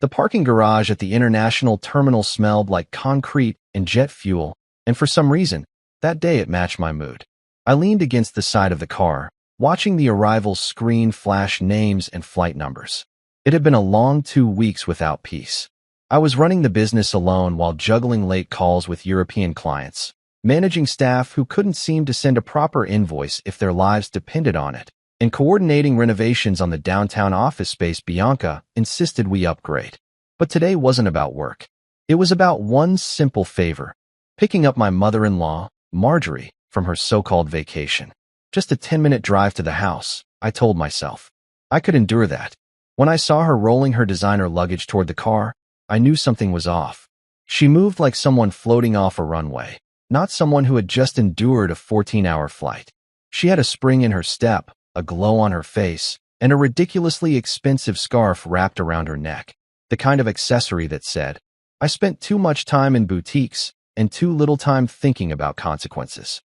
The parking garage at the international terminal smelled like concrete and jet fuel, and for some reason, that day it matched my mood. I leaned against the side of the car, watching the arrival screen flash names and flight numbers. It had been a long 2 weeks without peace. I was running the business alone while juggling late calls with European clients, managing staff who couldn't seem to send a proper invoice if their lives depended on it, and coordinating renovations on the downtown office space Bianca insisted we upgrade. But today wasn't about work. It was about one simple favor: picking up my mother-in-law, Marjorie, from her so-called vacation. Just a 10-minute drive to the house, I told myself. I could endure that. When I saw her rolling her designer luggage toward the car, I knew something was off. She moved like someone floating off a runway, not someone who had just endured a 14-hour flight. She had a spring in her step, a glow on her face, and a ridiculously expensive scarf wrapped around her neck. The kind of accessory that said, "I spent too much time in boutiques and too little time thinking about consequences."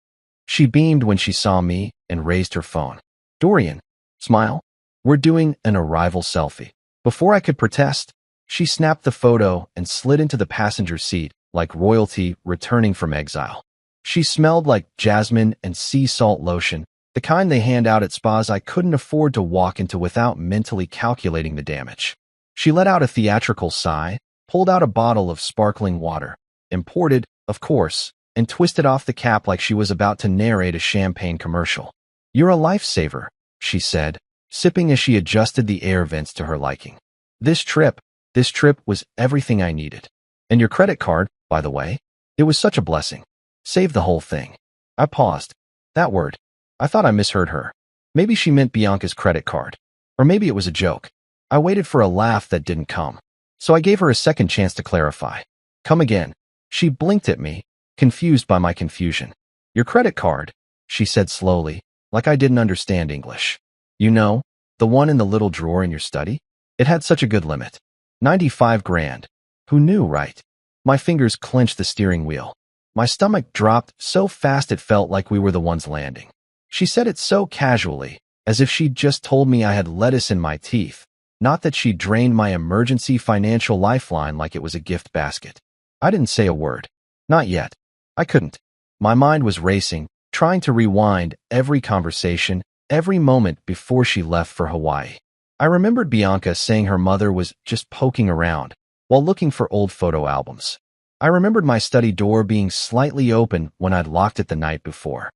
She beamed when she saw me and raised her phone. "Dorian, smile. We're doing an arrival selfie." Before I could protest, she snapped the photo and slid into the passenger seat like royalty returning from exile. She smelled like jasmine and sea salt lotion, the kind they hand out at spas I couldn't afford to walk into without mentally calculating the damage. She let out a theatrical sigh, pulled out a bottle of sparkling water, imported, of course, and twisted off the cap like she was about to narrate a champagne commercial. "You're a lifesaver," she said, sipping as she adjusted the air vents to her liking. This trip was everything I needed. "And your credit card, by the way. It was such a blessing. Saved the whole thing." I paused. That word. I thought I misheard her. Maybe she meant Bianca's credit card. Or maybe it was a joke. I waited for a laugh that didn't come. So I gave her a second chance to clarify. "Come again." She blinked at me, confused by my confusion. "Your credit card," she said slowly, like I didn't understand English. "You know, the one in the little drawer in your study? It had such a good limit. 95 grand. Who knew, right?" My fingers clenched the steering wheel. My stomach dropped so fast it felt like we were the ones landing. She said it so casually, as if she'd just told me I had lettuce in my teeth, not that she drained my emergency financial lifeline like it was a gift basket. I didn't say a word. Not yet. I couldn't. My mind was racing, trying to rewind every conversation, every moment before she left for Hawaii. I remembered Bianca saying her mother was just poking around while looking for old photo albums. I remembered my study door being slightly open when I'd locked it the night before.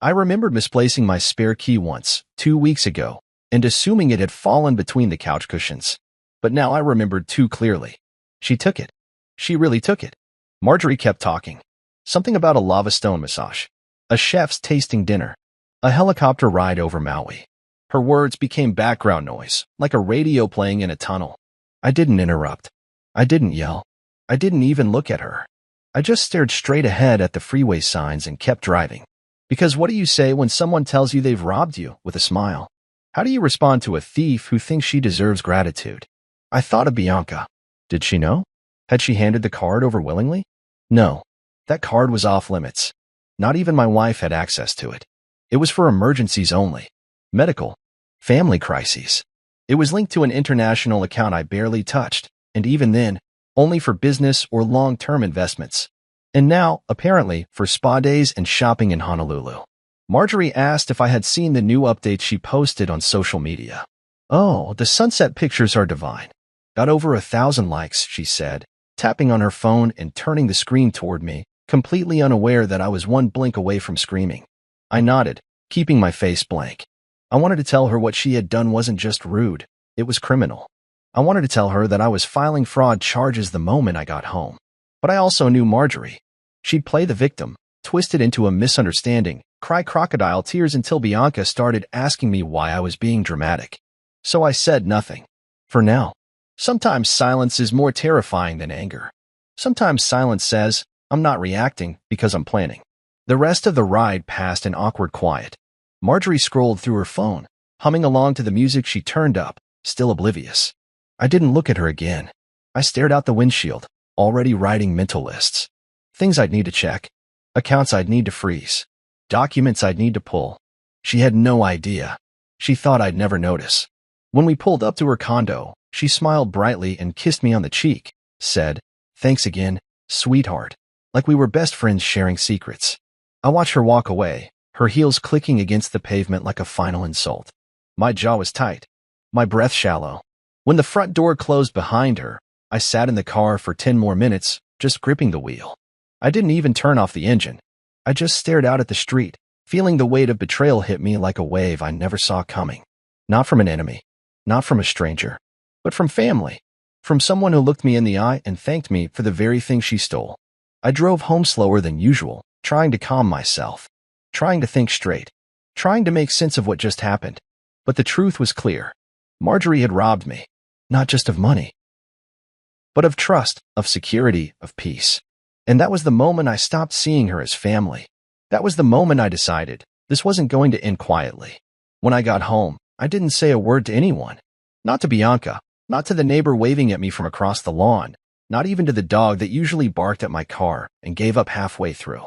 I remembered misplacing my spare key once, 2 weeks ago, and assuming it had fallen between the couch cushions. But now I remembered too clearly. She took it. She really took it. Marjorie kept talking. Something about a lava stone massage, a chef's tasting dinner, a helicopter ride over Maui. Her words became background noise, like a radio playing in a tunnel. I didn't interrupt. I didn't yell. I didn't even look at her. I just stared straight ahead at the freeway signs and kept driving. Because what do you say when someone tells you they've robbed you with a smile? How do you respond to a thief who thinks she deserves gratitude? I thought of Bianca. Did she know? Had she handed the card over willingly? No. That card was off limits. Not even my wife had access to it. It was for emergencies only. Medical. Family crises. It was linked to an international account I barely touched, and even then, only for business or long-term investments. And now, apparently, for spa days and shopping in Honolulu. Marjorie asked if I had seen the new updates she posted on social media. "Oh, the sunset pictures are divine. Got over 1,000 likes," she said, tapping on her phone and turning the screen toward me, completely unaware that I was one blink away from screaming. I nodded, keeping my face blank. I wanted to tell her what she had done wasn't just rude, it was criminal. I wanted to tell her that I was filing fraud charges the moment I got home. But I also knew Marjorie. She'd play the victim, twist it into a misunderstanding, cry crocodile tears until Bianca started asking me why I was being dramatic. So I said nothing. For now. Sometimes silence is more terrifying than anger. Sometimes silence says, "I'm not reacting because I'm planning." The rest of the ride passed in awkward quiet. Marjorie scrolled through her phone, humming along to the music she turned up, still oblivious. I didn't look at her again. I stared out the windshield, already writing mental lists. Things I'd need to check. Accounts I'd need to freeze. Documents I'd need to pull. She had no idea. She thought I'd never notice. When we pulled up to her condo, she smiled brightly and kissed me on the cheek, said, "Thanks again, sweetheart," like we were best friends sharing secrets. I watched her walk away, her heels clicking against the pavement like a final insult. My jaw was tight, my breath shallow. When the front door closed behind her, I sat in the car for 10 more minutes, just gripping the wheel. I didn't even turn off the engine. I just stared out at the street, feeling the weight of betrayal hit me like a wave I never saw coming. Not from an enemy, not from a stranger, but from family, from someone who looked me in the eye and thanked me for the very thing she stole. I drove home slower than usual, trying to calm myself, trying to think straight, trying to make sense of what just happened. But the truth was clear. Marjorie had robbed me, not just of money, but of trust, of security, of peace. And that was the moment I stopped seeing her as family. That was the moment I decided this wasn't going to end quietly. When I got home, I didn't say a word to anyone. Not to Bianca, not to the neighbor waving at me from across the lawn, not even to the dog that usually barked at my car and gave up halfway through.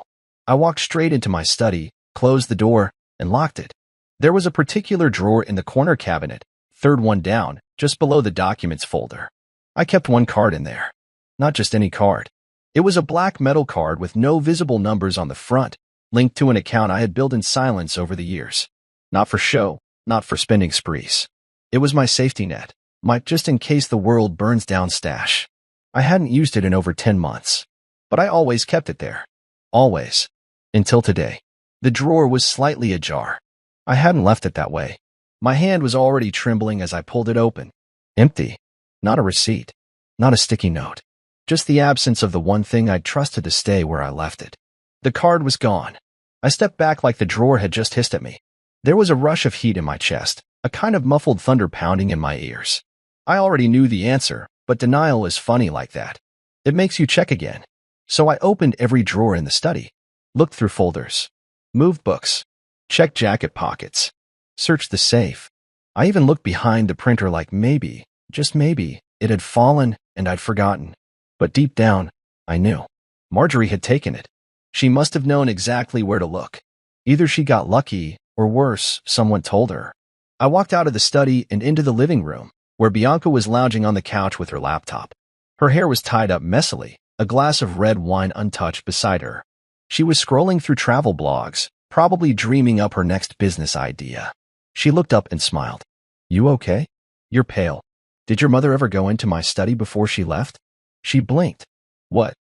I walked straight into my study, closed the door, and locked it. There was a particular drawer in the corner cabinet, third one down, just below the documents folder. I kept one card in there. Not just any card. It was a black metal card with no visible numbers on the front, linked to an account I had built in silence over the years. Not for show, not for spending sprees. It was my safety net, my just-in-case the world burns down stash. I hadn't used it in over 10 months, but I always kept it there. Always. Until today. The drawer was slightly ajar. I hadn't left it that way. My hand was already trembling as I pulled it open. Empty. Not a receipt. Not a sticky note. Just the absence of the one thing I'd trusted to stay where I left it. The card was gone. I stepped back like the drawer had just hissed at me. There was a rush of heat in my chest, a kind of muffled thunder pounding in my ears. I already knew the answer, but denial is funny like that. It makes you check again. So I opened every drawer in the study, looked through folders, moved books, checked jacket pockets, searched the safe. I even looked behind the printer like maybe, just maybe, it had fallen and I'd forgotten. But deep down, I knew. Marjorie had taken it. She must have known exactly where to look. Either she got lucky, or worse, someone told her. I walked out of the study and into the living room, where Bianca was lounging on the couch with her laptop. Her hair was tied up messily, a glass of red wine untouched beside her. She was scrolling through travel blogs, probably dreaming up her next business idea. She looked up and smiled. "You okay? You're pale. Did your mother ever go into my study before she left?" She blinked. "What?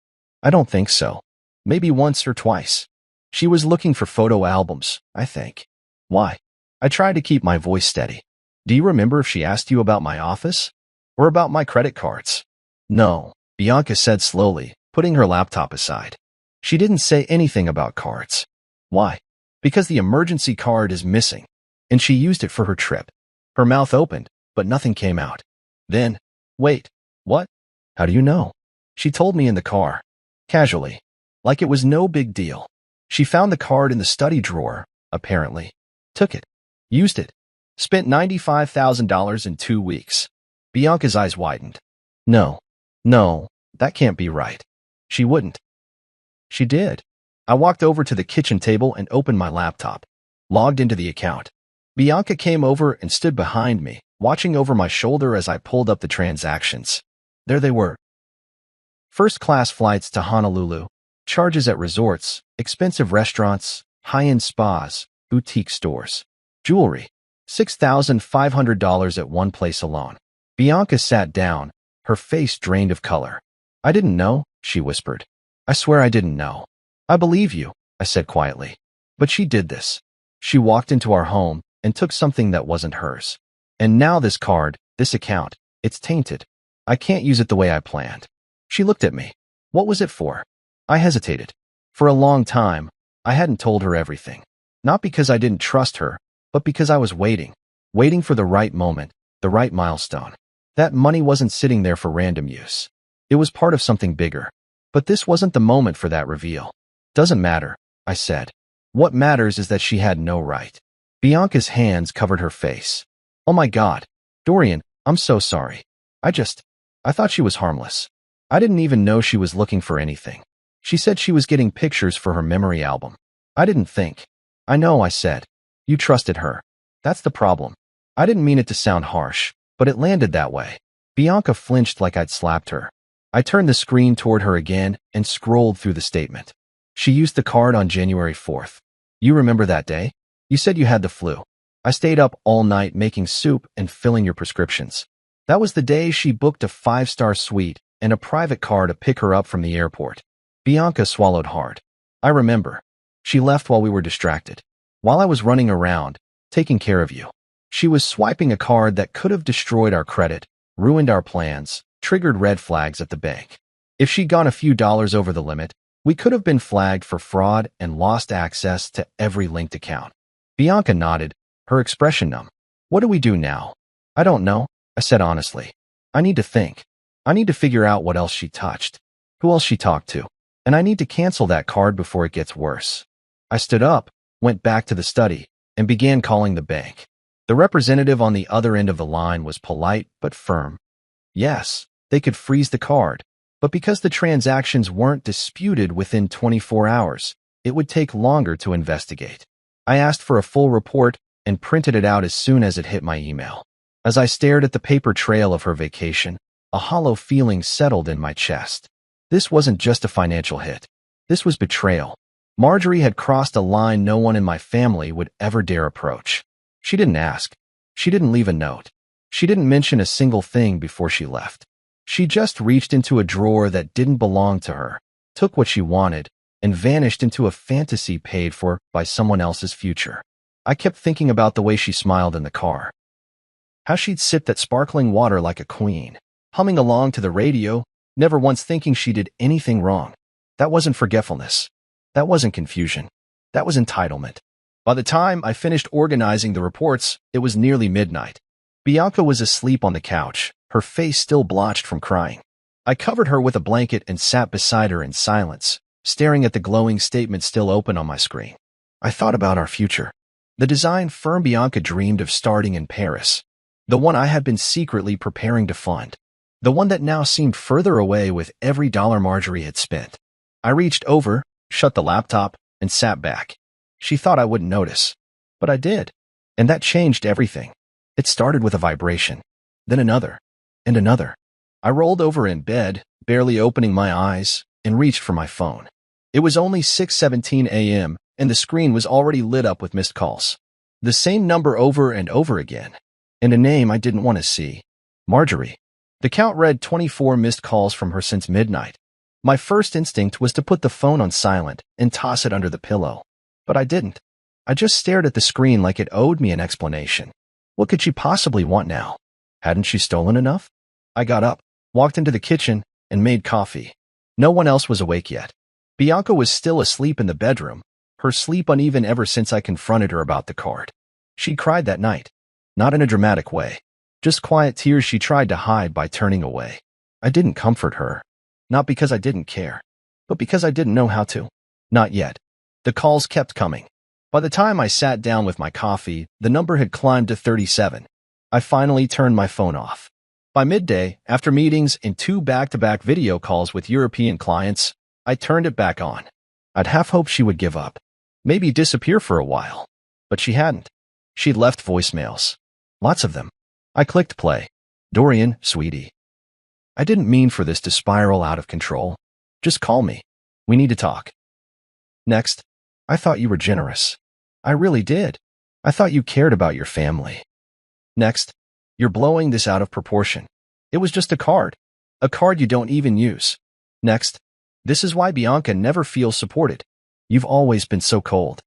I don't think so. Maybe once or twice. She was looking for photo albums, I think." "Why?" I tried to keep my voice steady. "Do you remember if she asked you about my office? Or about my credit cards?" "No," Bianca said slowly, putting her laptop aside. She didn't say anything about cards. "Why?" "Because the emergency card is missing, and she used it for her trip." Her mouth opened, but nothing came out. Then, "Wait, what? How do you know?" "She told me in the car." Casually. Like it was no big deal. She found the card in the study drawer, apparently. Took it. Used it. Spent $95,000 in 2 weeks. Bianca's eyes widened. No, that can't be right. She wouldn't." "She did." I walked over to the kitchen table and opened my laptop. Logged into the account. Bianca came over and stood behind me, watching over my shoulder as I pulled up the transactions. There they were. First-class flights to Honolulu, charges at resorts, expensive restaurants, high-end spas, boutique stores, jewelry, $6,500 at one place alone. Bianca sat down, her face drained of color. "I didn't know," she whispered. "I swear I didn't know." "I believe you," I said quietly. "But she did this. She walked into our home and took something that wasn't hers. And now this card, this account, it's tainted. I can't use it the way I planned." She looked at me. What was it for? I hesitated. For a long time, I hadn't told her everything. Not because I didn't trust her, but because I was waiting for the right moment, the right milestone. That money wasn't sitting there for random use. It was part of something bigger. But this wasn't the moment for that reveal. "Doesn't matter," I said. "What matters is that she had no right." Bianca's hands covered her face. "Oh my God, Dorian, I'm so sorry. I thought she was harmless. I didn't even know she was looking for anything. She said she was getting pictures for her memory album. I didn't think." "I know," I said. "You trusted her. That's the problem. I didn't mean it to sound harsh, but it landed that way. Bianca flinched like I'd slapped her. I turned the screen toward her again and scrolled through the statement. She used the card on January 4th. You remember that day? You said you had the flu. I stayed up all night making soup and filling your prescriptions. That was the day she booked a 5-star suite and a private car to pick her up from the airport. Bianca swallowed hard. I remember. She left while we were distracted. While I was running around, taking care of you. She was swiping a card that could have destroyed our credit, ruined our plans, triggered red flags at the bank. If she'd gone a few dollars over the limit, we could have been flagged for fraud and lost access to every linked account. Bianca nodded, her expression numb. What do we do now? I don't know, I said honestly. I need to think. I need to figure out what else she touched, who else she talked to, and I need to cancel that card before it gets worse. I stood up, went back to the study, and began calling the bank. The representative on the other end of the line was polite but firm. Yes, they could freeze the card, but because the transactions weren't disputed within 24 hours, it would take longer to investigate. I asked for a full report and printed it out as soon as it hit my email. As I stared at the paper trail of her vacation, a hollow feeling settled in my chest. This wasn't just a financial hit. This was betrayal. Marjorie had crossed a line no one in my family would ever dare approach. She didn't ask. She didn't leave a note. She didn't mention a single thing before she left. She just reached into a drawer that didn't belong to her, took what she wanted, and vanished into a fantasy paid for by someone else's future. I kept thinking about the way she smiled in the car. How she'd sip that sparkling water like a queen, humming along to the radio, never once thinking she did anything wrong. That wasn't forgetfulness. That wasn't confusion. That was entitlement. By the time I finished organizing the reports, it was nearly midnight. Bianca was asleep on the couch, her face still blotched from crying. I covered her with a blanket and sat beside her in silence, staring at the glowing statement still open on my screen. I thought about our future. The design firm Bianca dreamed of starting in Paris. The one I had been secretly preparing to fund. The one that now seemed further away with every dollar Marjorie had spent. I reached over, shut the laptop, and sat back. She thought I wouldn't notice, but I did. And that changed everything. It started with a vibration, then another, and another. I rolled over in bed, barely opening my eyes, and reached for my phone. It was only 6:17 a.m., and the screen was already lit up with missed calls. The same number over and over again, and a name I didn't want to see. Marjorie. The count read 24 missed calls from her since midnight. My first instinct was to put the phone on silent and toss it under the pillow. But I didn't. I just stared at the screen like it owed me an explanation. What could she possibly want now? Hadn't she stolen enough? I got up, walked into the kitchen, and made coffee. No one else was awake yet. Bianca was still asleep in the bedroom, her sleep uneven ever since I confronted her about the card. She cried that night. Not in a dramatic way. Just quiet tears she tried to hide by turning away. I didn't comfort her. Not because I didn't care, but because I didn't know how to. Not yet. The calls kept coming. By the time I sat down with my coffee, the number had climbed to 37. I finally turned my phone off. By midday, after meetings and 2 back-to-back video calls with European clients, I turned it back on. I'd half hoped she would give up, maybe disappear for a while. But she hadn't. She'd left voicemails. Lots of them. I clicked play. Dorian, sweetie. I didn't mean for this to spiral out of control. Just call me. We need to talk. Next. I thought you were generous. I really did. I thought you cared about your family. Next. You're blowing this out of proportion. It was just a card. A card you don't even use. Next. This is why Bianca never feels supported. You've always been so cold.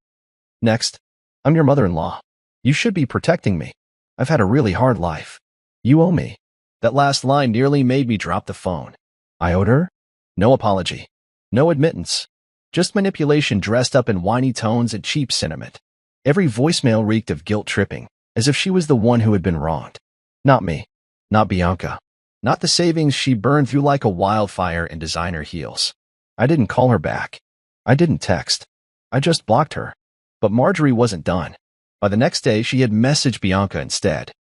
Next. I'm your mother-in-law. You should be protecting me. I've had a really hard life. You owe me. That last line nearly made me drop the phone. I owed her? No apology. No admittance. Just manipulation dressed up in whiny tones and cheap sentiment. Every voicemail reeked of guilt tripping, as if she was the one who had been wronged. Not me. Not Bianca. Not the savings she burned through like a wildfire in designer heels. I didn't call her back. I didn't text. I just blocked her. But Marjorie wasn't done. By the next day, she had messaged Bianca instead.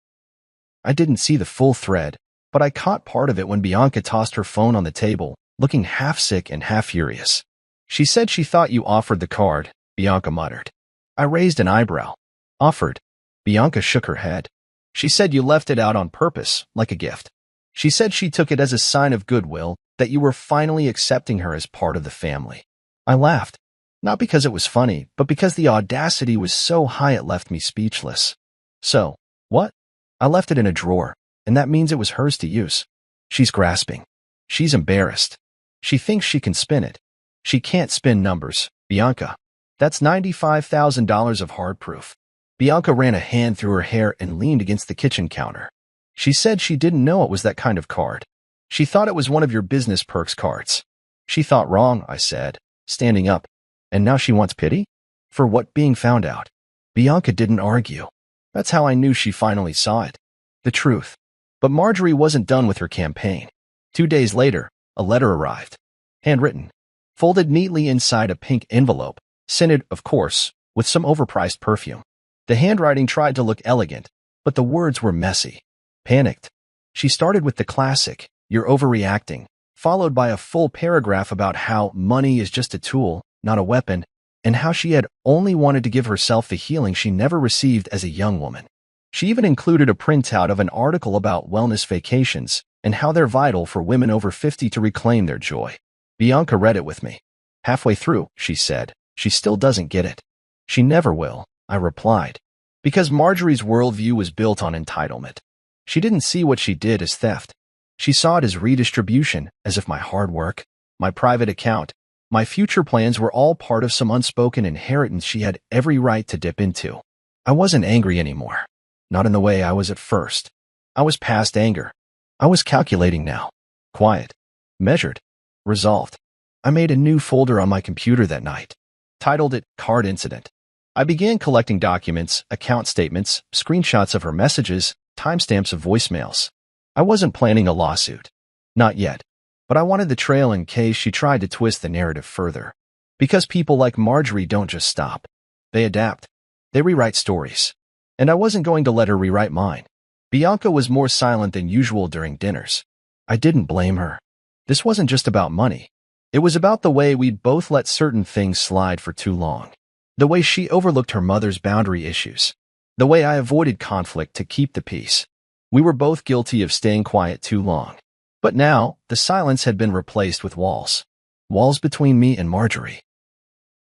I didn't see the full thread, but I caught part of it when Bianca tossed her phone on the table, looking half sick and half furious. She said she thought you offered the card, Bianca muttered. I raised an eyebrow. Offered. Bianca shook her head. She said you left it out on purpose, like a gift. She said she took it as a sign of goodwill, that you were finally accepting her as part of the family. I laughed. Not because it was funny, but because the audacity was so high it left me speechless. So, what? I left it in a drawer, and that means it was hers to use. She's grasping. She's embarrassed. She thinks she can spin it. She can't spin numbers, Bianca. That's $95,000 of hard proof. Bianca ran a hand through her hair and leaned against the kitchen counter. She said she didn't know it was that kind of card. She thought it was one of your business perks cards. She thought wrong, I said, standing up. And now she wants pity? For what being found out? Bianca didn't argue. That's how I knew she finally saw it. The truth. But Marjorie wasn't done with her campaign. 2 days later, a letter arrived. Handwritten. Folded neatly inside a pink envelope. Scented, of course, with some overpriced perfume. The handwriting tried to look elegant, but the words were messy. Panicked. She started with the classic, "You're overreacting," followed by a full paragraph about how money is just a tool, not a weapon, and how she had only wanted to give herself the healing she never received as a young woman. She even included a printout of an article about wellness vacations and how they're vital for women over 50 to reclaim their joy. Bianca read it with me. Halfway through, she said, she still doesn't get it. She never will, I replied, because Marjorie's worldview was built on entitlement. She didn't see what she did as theft. She saw it as redistribution, as if my hard work, my private account, my future plans were all part of some unspoken inheritance she had every right to dip into. I wasn't angry anymore. Not in the way I was at first. I was past anger. I was calculating now. Quiet. Measured. Resolved. I made a new folder on my computer that night. Titled it Card Incident. I began collecting documents, account statements, screenshots of her messages, timestamps of voicemails. I wasn't planning a lawsuit. Not yet. But I wanted the trail in case she tried to twist the narrative further. Because people like Marjorie don't just stop. They adapt. They rewrite stories. And I wasn't going to let her rewrite mine. Bianca was more silent than usual during dinners. I didn't blame her. This wasn't just about money. It was about the way we'd both let certain things slide for too long. The way she overlooked her mother's boundary issues. The way I avoided conflict to keep the peace. We were both guilty of staying quiet too long. But now, the silence had been replaced with walls. Walls between me and Marjorie.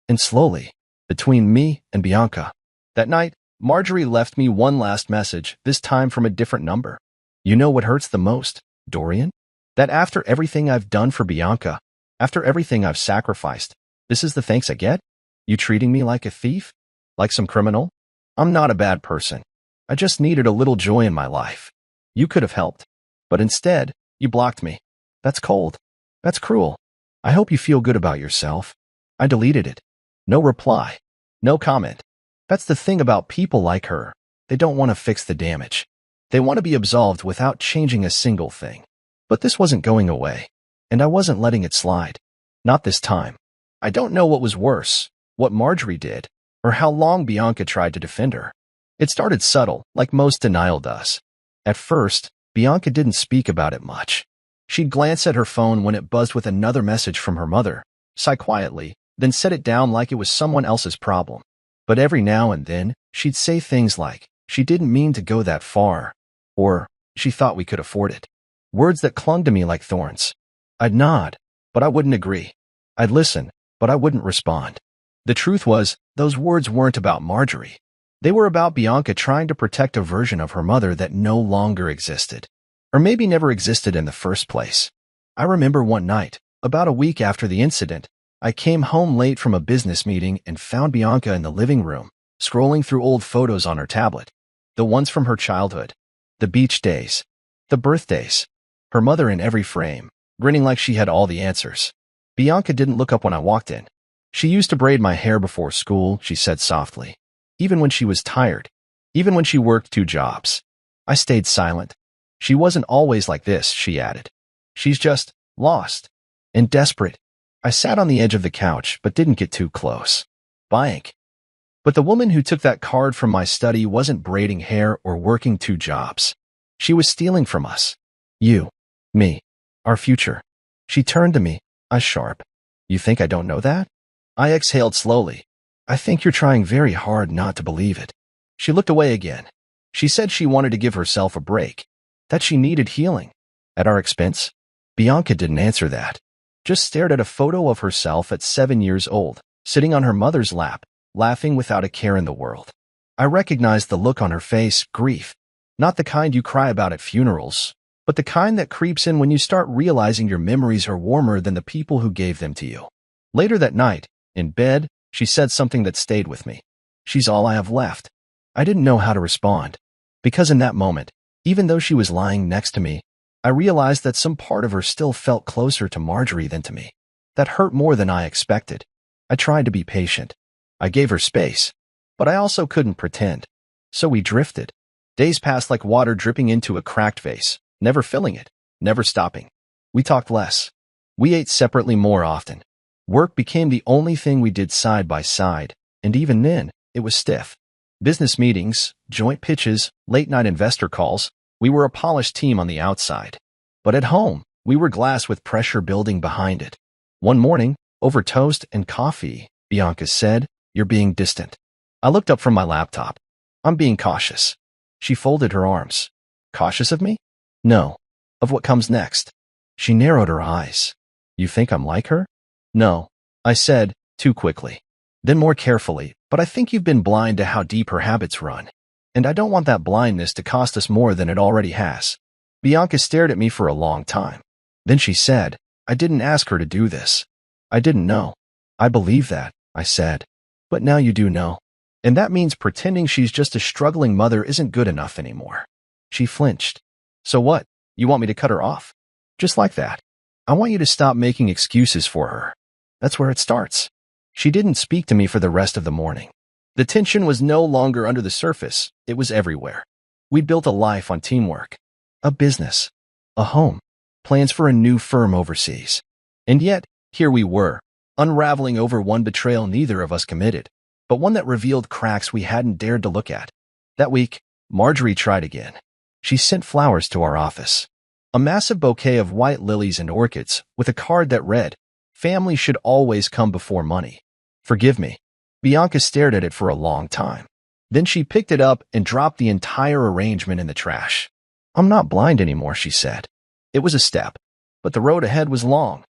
And slowly, between me and Bianca. That night, Marjorie left me one last message, this time from a different number. You know what hurts the most, Dorian? That after everything I've done for Bianca, after everything I've sacrificed, this is the thanks I get? You treating me like a thief? Like some criminal? I'm not a bad person. I just needed a little joy in my life. You could have helped. But instead, you blocked me. That's cold. That's cruel. I hope you feel good about yourself. I deleted it. No reply. No comment. That's the thing about people like her. They don't want to fix the damage. They want to be absolved without changing a single thing. But this wasn't going away. And I wasn't letting it slide. Not this time. I don't know what was worse, what Marjorie did, or how long Bianca tried to defend her. It started subtle, like most denial does. At first, Bianca didn't speak about it much. She'd glance at her phone when it buzzed with another message from her mother, sigh quietly, then set it down like it was someone else's problem. But every now and then, she'd say things like, she didn't mean to go that far, or she thought we could afford it. Words that clung to me like thorns. I'd nod, but I wouldn't agree. I'd listen, but I wouldn't respond. The truth was, those words weren't about Marjorie. They were about Bianca trying to protect a version of her mother that no longer existed. Or maybe never existed in the first place. I remember one night, about a week after the incident, I came home late from a business meeting and found Bianca in the living room, scrolling through old photos on her tablet. The ones from her childhood. The beach days. The birthdays. Her mother in every frame, grinning like she had all the answers. Bianca didn't look up when I walked in. She used to braid my hair before school, she said softly. Even when she was tired. Even when she worked 2 jobs. I stayed silent. She wasn't always like this, she added. She's just lost. And desperate. I sat on the edge of the couch, but didn't get too close. Blank. But the woman who took that card from my study wasn't braiding hair or working 2 jobs. She was stealing from us. You. Me. Our future. She turned to me, eyes sharp. You think I don't know that? I exhaled slowly. I think you're trying very hard not to believe it. She looked away again. She said she wanted to give herself a break, that she needed healing. At our expense? Bianca didn't answer that. Just stared at a photo of herself at 7 years old, sitting on her mother's lap, laughing without a care in the world. I recognized the look on her face, grief. Not the kind you cry about at funerals, but the kind that creeps in when you start realizing your memories are warmer than the people who gave them to you. Later that night, in bed, she said something that stayed with me. She's all I have left. I didn't know how to respond. Because in that moment, even though she was lying next to me, I realized that some part of her still felt closer to Marjorie than to me. That hurt more than I expected. I tried to be patient. I gave her space. But I also couldn't pretend. So we drifted. Days passed like water dripping into a cracked vase, never filling it, never stopping. We talked less. We ate separately more often. Work became the only thing we did side by side, and even then, it was stiff. Business meetings, joint pitches, late-night investor calls, we were a polished team on the outside. But at home, we were glass with pressure building behind it. One morning, over toast and coffee, Bianca said, "You're being distant." I looked up from my laptop. "I'm being cautious." She folded her arms. "Cautious of me?" "No. Of what comes next." She narrowed her eyes. "You think I'm like her?" "No," I said, too quickly. Then more carefully, "But I think you've been blind to how deep her habits run. And I don't want that blindness to cost us more than it already has." Bianca stared at me for a long time. Then she said, "I didn't ask her to do this. I didn't know." "I believe that," I said. "But now you do know. And that means pretending she's just a struggling mother isn't good enough anymore." She flinched. "So what? You want me to cut her off?" "Just like that. I want you to stop making excuses for her. That's where it starts." She didn't speak to me for the rest of the morning. The tension was no longer under the surface. It was everywhere. We'd built a life on teamwork, a business, a home, plans for a new firm overseas. And yet, here we were, unraveling over one betrayal neither of us committed, but one that revealed cracks we hadn't dared to look at. That week, Marjorie tried again. She sent flowers to our office. A massive bouquet of white lilies and orchids, with a card that read, "Family should always come before money. Forgive me." Bianca stared at it for a long time. Then she picked it up and dropped the entire arrangement in the trash. "I'm not blind anymore," she said. It was a step, but the road ahead was long.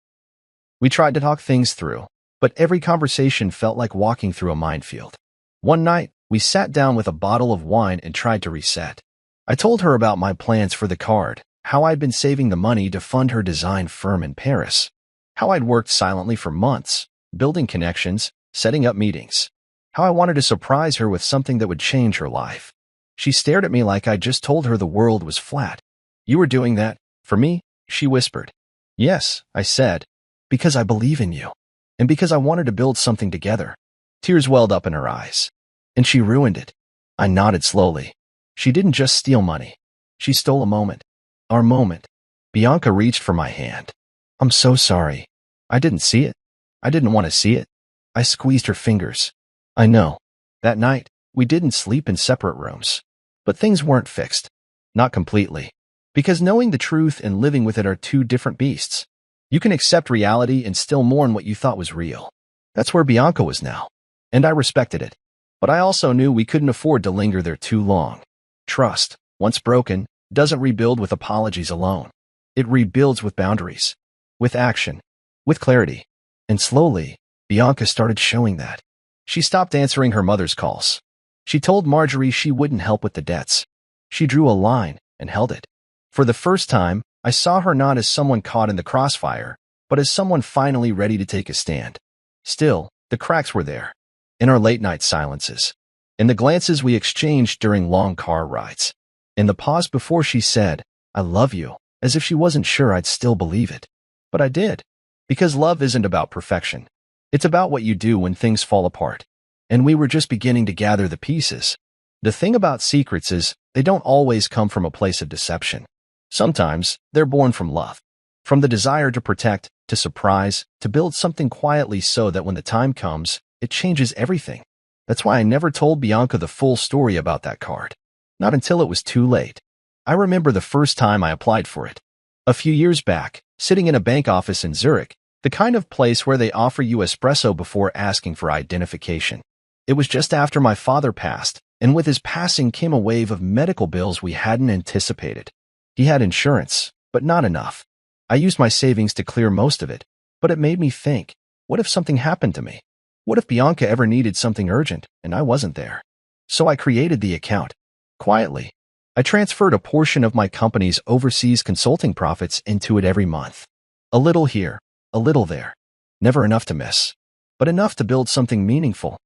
We tried to talk things through, but every conversation felt like walking through a minefield. One night, we sat down with a bottle of wine and tried to reset. I told her about my plans for the card, how I'd been saving the money to fund her design firm in Paris, how I'd worked silently for months, building connections, setting up meetings, how I wanted to surprise her with something that would change her life. She stared at me like I'd just told her the world was flat. "You were doing that, for me?" she whispered. "Yes," I said, "because I believe in you, and because I wanted to build something together." Tears welled up in her eyes. "And she ruined it." I nodded slowly. "She didn't just steal money. She stole a moment. Our moment." Bianca reached for my hand. "I'm so sorry. I didn't see it. I didn't want to see it." I squeezed her fingers. "I know." That night, we didn't sleep in separate rooms. But things weren't fixed. Not completely. Because knowing the truth and living with it are two different beasts. You can accept reality and still mourn what you thought was real. That's where Bianca was now. And I respected it. But I also knew we couldn't afford to linger there too long. Trust, once broken, doesn't rebuild with apologies alone. It rebuilds with boundaries, with action, with clarity. And slowly, Bianca started showing that. She stopped answering her mother's calls. She told Marjorie she wouldn't help with the debts. She drew a line and held it. For the first time, I saw her not as someone caught in the crossfire, but as someone finally ready to take a stand. Still, the cracks were there. In our late-night silences. In the glances we exchanged during long car rides. In the pause before she said, "I love you," as if she wasn't sure I'd still believe it. But I did. Because love isn't about perfection. It's about what you do when things fall apart. And we were just beginning to gather the pieces. The thing about secrets is, they don't always come from a place of deception. Sometimes, they're born from love. From the desire to protect, to surprise, to build something quietly so that when the time comes, it changes everything. That's why I never told Bianca the full story about that card. Not until it was too late. I remember the first time I applied for it. A few years back, sitting in a bank office in Zurich, the kind of place where they offer you espresso before asking for identification. It was just after my father passed, And with his passing came a wave of medical bills we hadn't anticipated. He had insurance, but not enough. I used my savings to clear most of it, but it made me think, what if something happened to me? What if Bianca ever needed something urgent and I wasn't there? So I created the account. Quietly, I transferred a portion of my company's overseas consulting profits into it every month. A little here, a little there. Never enough to miss, but enough to build something meaningful.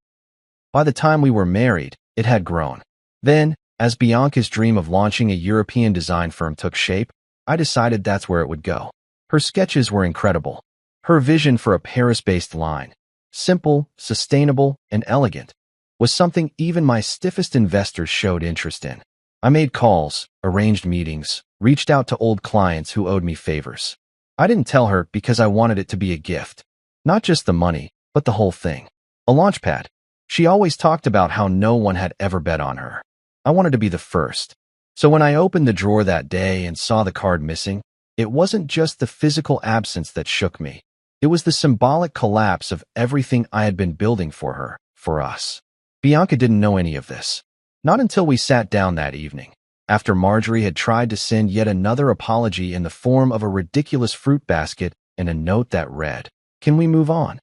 By the time we were married, it had grown. Then, as Bianca's dream of launching a European design firm took shape, I decided that's where it would go. Her sketches were incredible. Her vision for a Paris-based line, simple, sustainable, and elegant, was something even my stiffest investors showed interest in. I made calls, arranged meetings, reached out to old clients who owed me favors. I didn't tell her because I wanted it to be a gift. Not just the money, but the whole thing. A launchpad. She always talked about how no one had ever bet on her. I wanted to be the first. So when I opened the drawer that day and saw the card missing, it wasn't just the physical absence that shook me. It was the symbolic collapse of everything I had been building for her, for us. Bianca didn't know any of this. Not until we sat down that evening, after Marjorie had tried to send yet another apology in the form of a ridiculous fruit basket and a note that read, "Can we move on?"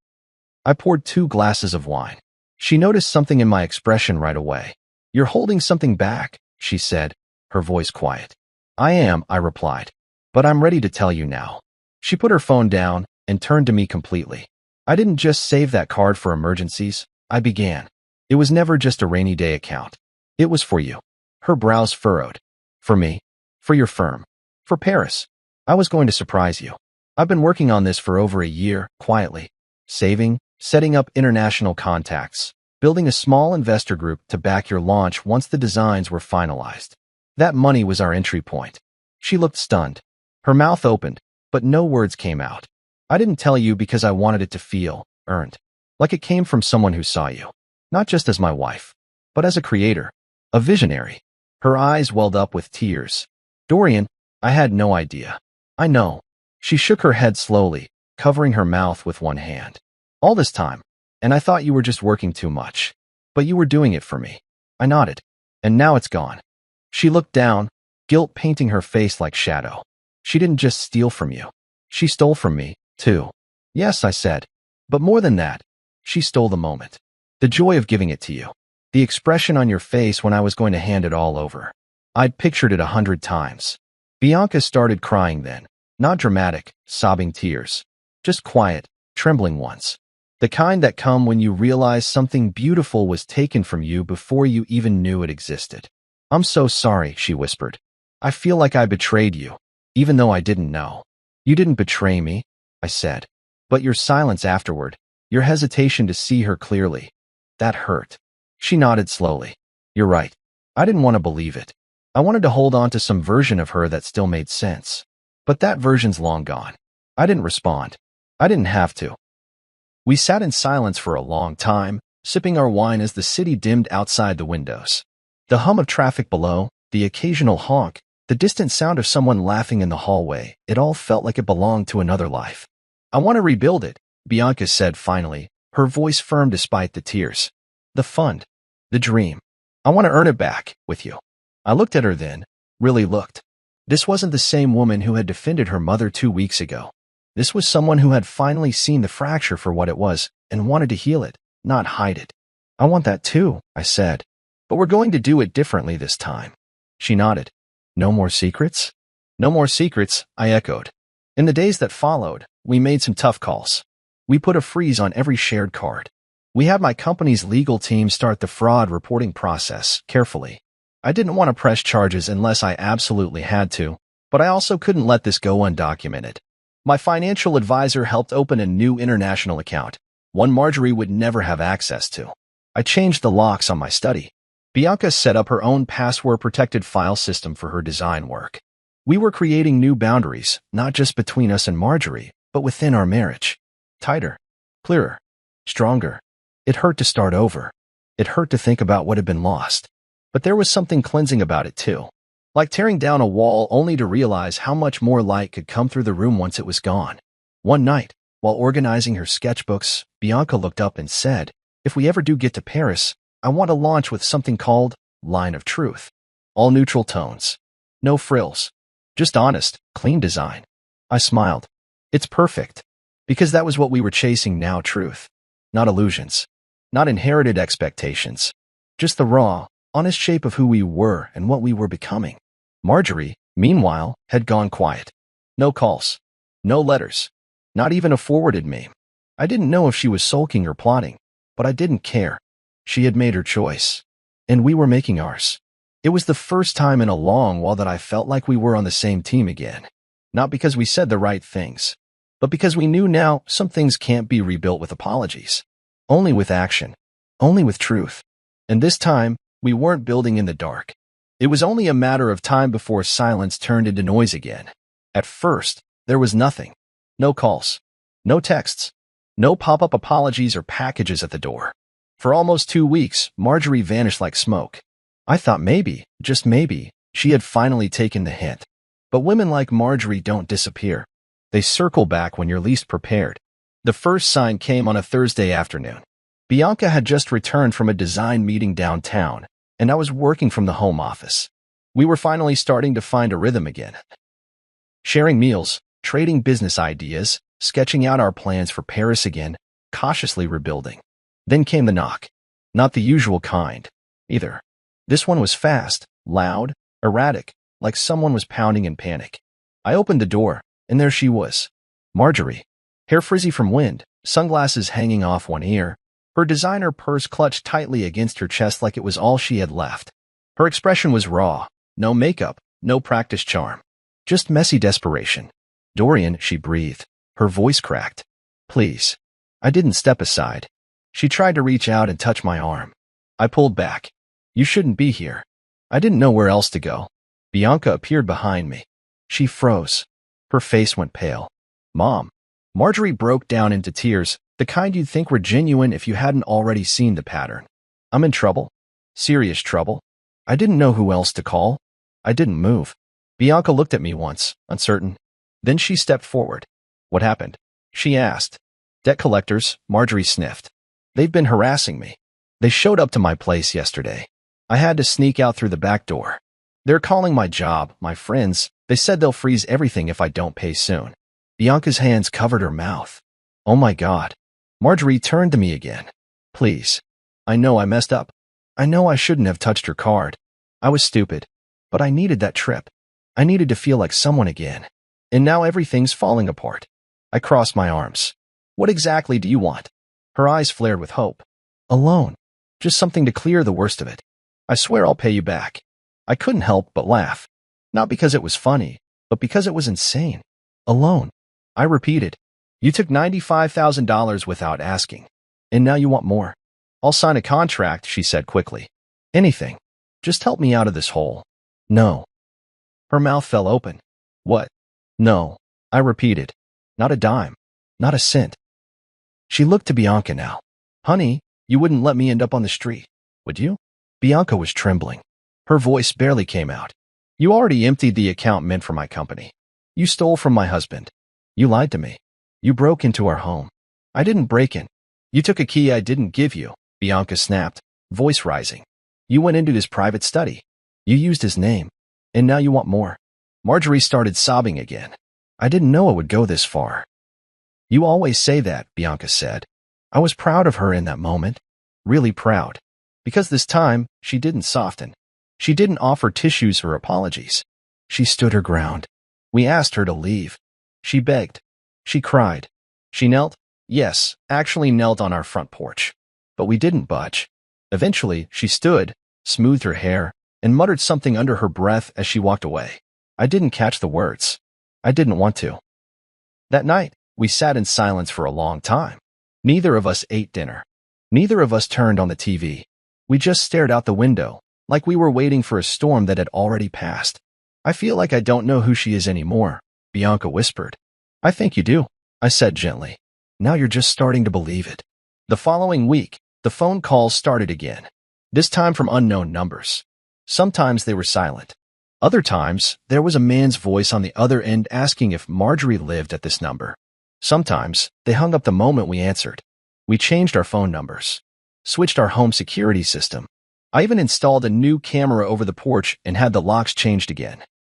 I poured 2 glasses of wine. She noticed something in my expression right away. "You're holding something back," she said, her voice quiet. "I am," I replied, "but I'm ready to tell you now." She put her phone down and turned to me completely. "I didn't just save that card for emergencies," I began. "It was never just a rainy day account. It was for you." Her brows furrowed. "For me? For your firm? For Paris? I was going to surprise you. I've been working on this for over a year, quietly. Saving, setting up international contacts, building a small investor group to back your launch once the designs were finalized. That money was our entry point." She looked stunned. Her mouth opened, but no words came out. "I didn't tell you because I wanted it to feel earned. Like it came from someone who saw you. Not just as my wife, but as a creator, a visionary." Her eyes welled up with tears. "Dorian, I had no idea." "I know." She shook her head slowly, covering her mouth with one hand. "All this time, and I thought you were just working too much. But you were doing it for me." I nodded. "And now it's gone." She looked down, guilt painting her face like shadow. "She didn't just steal from you. She stole from me, too." "Yes," I said. "But more than that, she stole the moment. The joy of giving it to you. The expression on your face when I was going to hand it all over. I'd pictured it 100 times." Bianca started crying then. Not dramatic, sobbing tears. Just quiet, trembling ones. The kind that come when you realize something beautiful was taken from you before you even knew it existed. "I'm so sorry," she whispered. "I feel like I betrayed you, even though I didn't know." "You didn't betray me," I said. "But your silence afterward, your hesitation to see her clearly, that hurt." She nodded slowly. "You're right. I didn't want to believe it. I wanted to hold on to some version of her that still made sense. But that version's long gone." I didn't respond. I didn't have to. We sat in silence for a long time, sipping our wine as the city dimmed outside the windows. The hum of traffic below, the occasional honk, the distant sound of someone laughing in the hallway, it all felt like it belonged to another life. "I want to rebuild it," Bianca said finally, her voice firm despite the tears. "The fund. The dream. I want to earn it back, with you." I looked at her then, really looked. This wasn't the same woman who had defended her mother 2 weeks ago. This was someone who had finally seen the fracture for what it was and wanted to heal it, not hide it. "I want that too," I said. "But we're going to do it differently this time." She nodded. "No more secrets?" "No more secrets," I echoed. In the days that followed, we made some tough calls. We put a freeze on every shared card. We had my company's legal team start the fraud reporting process carefully. I didn't want to press charges unless I absolutely had to, but I also couldn't let this go undocumented. My financial advisor helped open a new international account, one Marjorie would never have access to. I changed the locks on my study. Bianca set up her own password-protected file system for her design work. We were creating new boundaries, not just between us and Marjorie, but within our marriage. Tighter, clearer, stronger. It hurt to start over. It hurt to think about what had been lost. But there was something cleansing about it too. Like tearing down a wall only to realize how much more light could come through the room once it was gone. One night, while organizing her sketchbooks, Bianca looked up and said, "If we ever do get to Paris, I want to launch with something called line of truth. All neutral tones. No frills. Just honest, clean design. I smiled. It's perfect. Because that was what we were chasing now, truth. Not illusions. Not inherited expectations. Just the raw, honest shape of who we were and what we were becoming. Marjorie, meanwhile, had gone quiet. No calls. No letters. Not even a forwarded meme. I didn't know if she was sulking or plotting, but I didn't care. She had made her choice. And we were making ours. It was the first time in a long while that I felt like we were on the same team again. Not because we said the right things, but because we knew now some things can't be rebuilt with apologies. Only with action. Only with truth. And this time, we weren't building in the dark. It was only a matter of time before silence turned into noise again. At first, there was nothing. No calls. No texts. No pop-up apologies or packages at the door. For almost 2 weeks, Marjorie vanished like smoke. I thought maybe, just maybe, she had finally taken the hint. But women like Marjorie don't disappear. They circle back when you're least prepared. The first sign came on a Thursday afternoon. Bianca had just returned from a design meeting downtown, and I was working from the home office. We were finally starting to find a rhythm again. Sharing meals, trading business ideas, sketching out our plans for Paris again, cautiously rebuilding. Then came the knock. Not the usual kind, either. This one was fast, loud, erratic, like someone was pounding in panic. I opened the door, and there she was. Marjorie. Hair frizzy from wind, sunglasses hanging off one ear, her designer purse clutched tightly against her chest like it was all she had left. Her expression was raw. No makeup, no practice charm. Just messy desperation. Dorian, she breathed. Her voice cracked. Please. I didn't step aside. She tried to reach out and touch my arm. I pulled back. You shouldn't be here. I didn't know where else to go. Bianca appeared behind me. She froze. Her face went pale. Mom. Marjorie broke down into tears, the kind you'd think were genuine if you hadn't already seen the pattern. I'm in trouble. Serious trouble. I didn't know who else to call. I didn't move. Bianca looked at me once, uncertain. Then she stepped forward. What happened? She asked. Debt collectors, Marjorie sniffed. They've been harassing me. They showed up to my place yesterday. I had to sneak out through the back door. They're calling my job, my friends. They said they'll freeze everything if I don't pay soon. Bianca's hands covered her mouth. Oh my God. Marjorie turned to me again. Please. I know I messed up. I know I shouldn't have touched her card. I was stupid. But I needed that trip. I needed to feel like someone again. And now everything's falling apart. I crossed my arms. What exactly do you want? Her eyes flared with hope. A loan. Just something to clear the worst of it. I swear I'll pay you back. I couldn't help but laugh. Not because it was funny, but because it was insane. A loan. I repeated. You took $95,000 without asking. And now you want more. I'll sign a contract, she said quickly. Anything. Just help me out of this hole. No. Her mouth fell open. What? No. I repeated. Not a dime. Not a cent. She looked to Bianca now. Honey, you wouldn't let me end up on the street, would you? Bianca was trembling. Her voice barely came out. You already emptied the account meant for my company. You stole from my husband. You lied to me. You broke into our home. I didn't break in. You took a key I didn't give you, Bianca snapped, voice rising. You went into his private study. You used his name. And now you want more. Marjorie started sobbing again. I didn't know it would go this far. You always say that, Bianca said. I was proud of her in that moment. Really proud. Because this time, she didn't soften. She didn't offer tissues or apologies. She stood her ground. We asked her to leave. She begged. She cried. She knelt. Yes, actually knelt on our front porch. But we didn't budge. Eventually, she stood, smoothed her hair, and muttered something under her breath as she walked away. I didn't catch the words. I didn't want to. That night, we sat in silence for a long time. Neither of us ate dinner. Neither of us turned on the TV. We just stared out the window, like we were waiting for a storm that had already passed. I feel like I don't know who she is anymore, Bianca whispered. I think you do, I said gently. Now you're just starting to believe it. The following week, the phone calls started again. This time from unknown numbers. Sometimes they were silent. Other times, there was a man's voice on the other end asking if Marjorie lived at this number. Sometimes, they hung up the moment we answered. We changed our phone numbers. Switched our home security system. I even installed a new camera over the porch and had the locks changed again.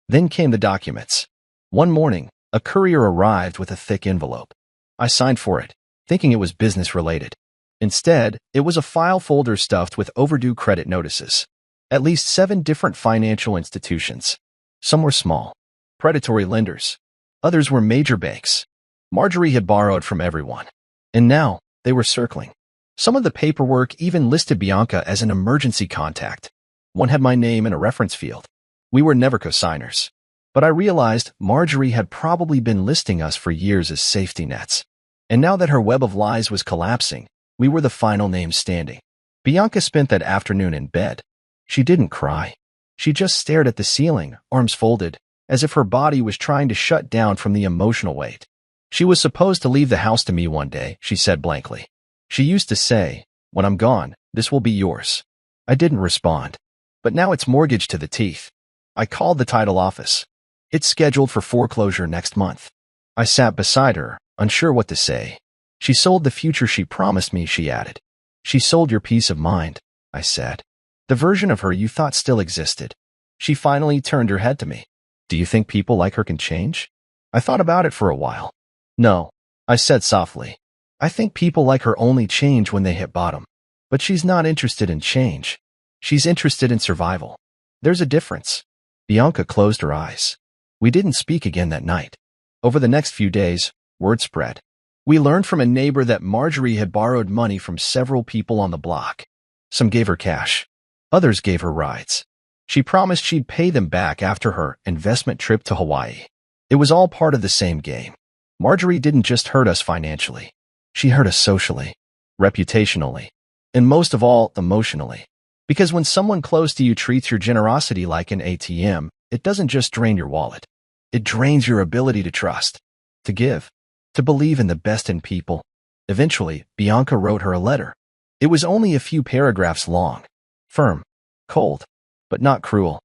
Then came the documents. One morning, a courier arrived with a thick envelope. I signed for it, thinking it was business-related. Instead, it was a file folder stuffed with overdue credit notices. At least 7 different financial institutions. Some were small, predatory lenders. Others were major banks. Marjorie had borrowed from everyone. And now, they were circling. Some of the paperwork even listed Bianca as an emergency contact. One had my name in a reference field. We were never co-signers. But I realized Marjorie had probably been listing us for years as safety nets. And now that her web of lies was collapsing, we were the final names standing. Bianca spent that afternoon in bed. She didn't cry. She just stared at the ceiling, arms folded, as if her body was trying to shut down from the emotional weight. She was supposed to leave the house to me one day, she said blankly. She used to say, "When I'm gone, this will be yours." I didn't respond. But now it's mortgaged to the teeth. I called the title office. It's scheduled for foreclosure next month. I sat beside her, unsure what to say. She sold the future she promised me, she added. She sold your peace of mind, I said. The version of her you thought still existed. She finally turned her head to me. Do you think people like her can change? I thought about it for a while. No, I said softly. I think people like her only change when they hit bottom. But she's not interested in change. She's interested in survival. There's a difference. Bianca closed her eyes. We didn't speak again that night. Over the next few days, word spread. We learned from a neighbor that Marjorie had borrowed money from several people on the block. Some gave her cash. Others gave her rides. She promised she'd pay them back after her investment trip to Hawaii. It was all part of the same game. Marjorie didn't just hurt us financially. She hurt us socially, reputationally, and most of all, emotionally. Because when someone close to you treats your generosity like an ATM, it doesn't just drain your wallet. It drains your ability to trust, to give, to believe in the best in people. Eventually, Bianca wrote her a letter. It was only a few paragraphs long, firm, cold, but not cruel.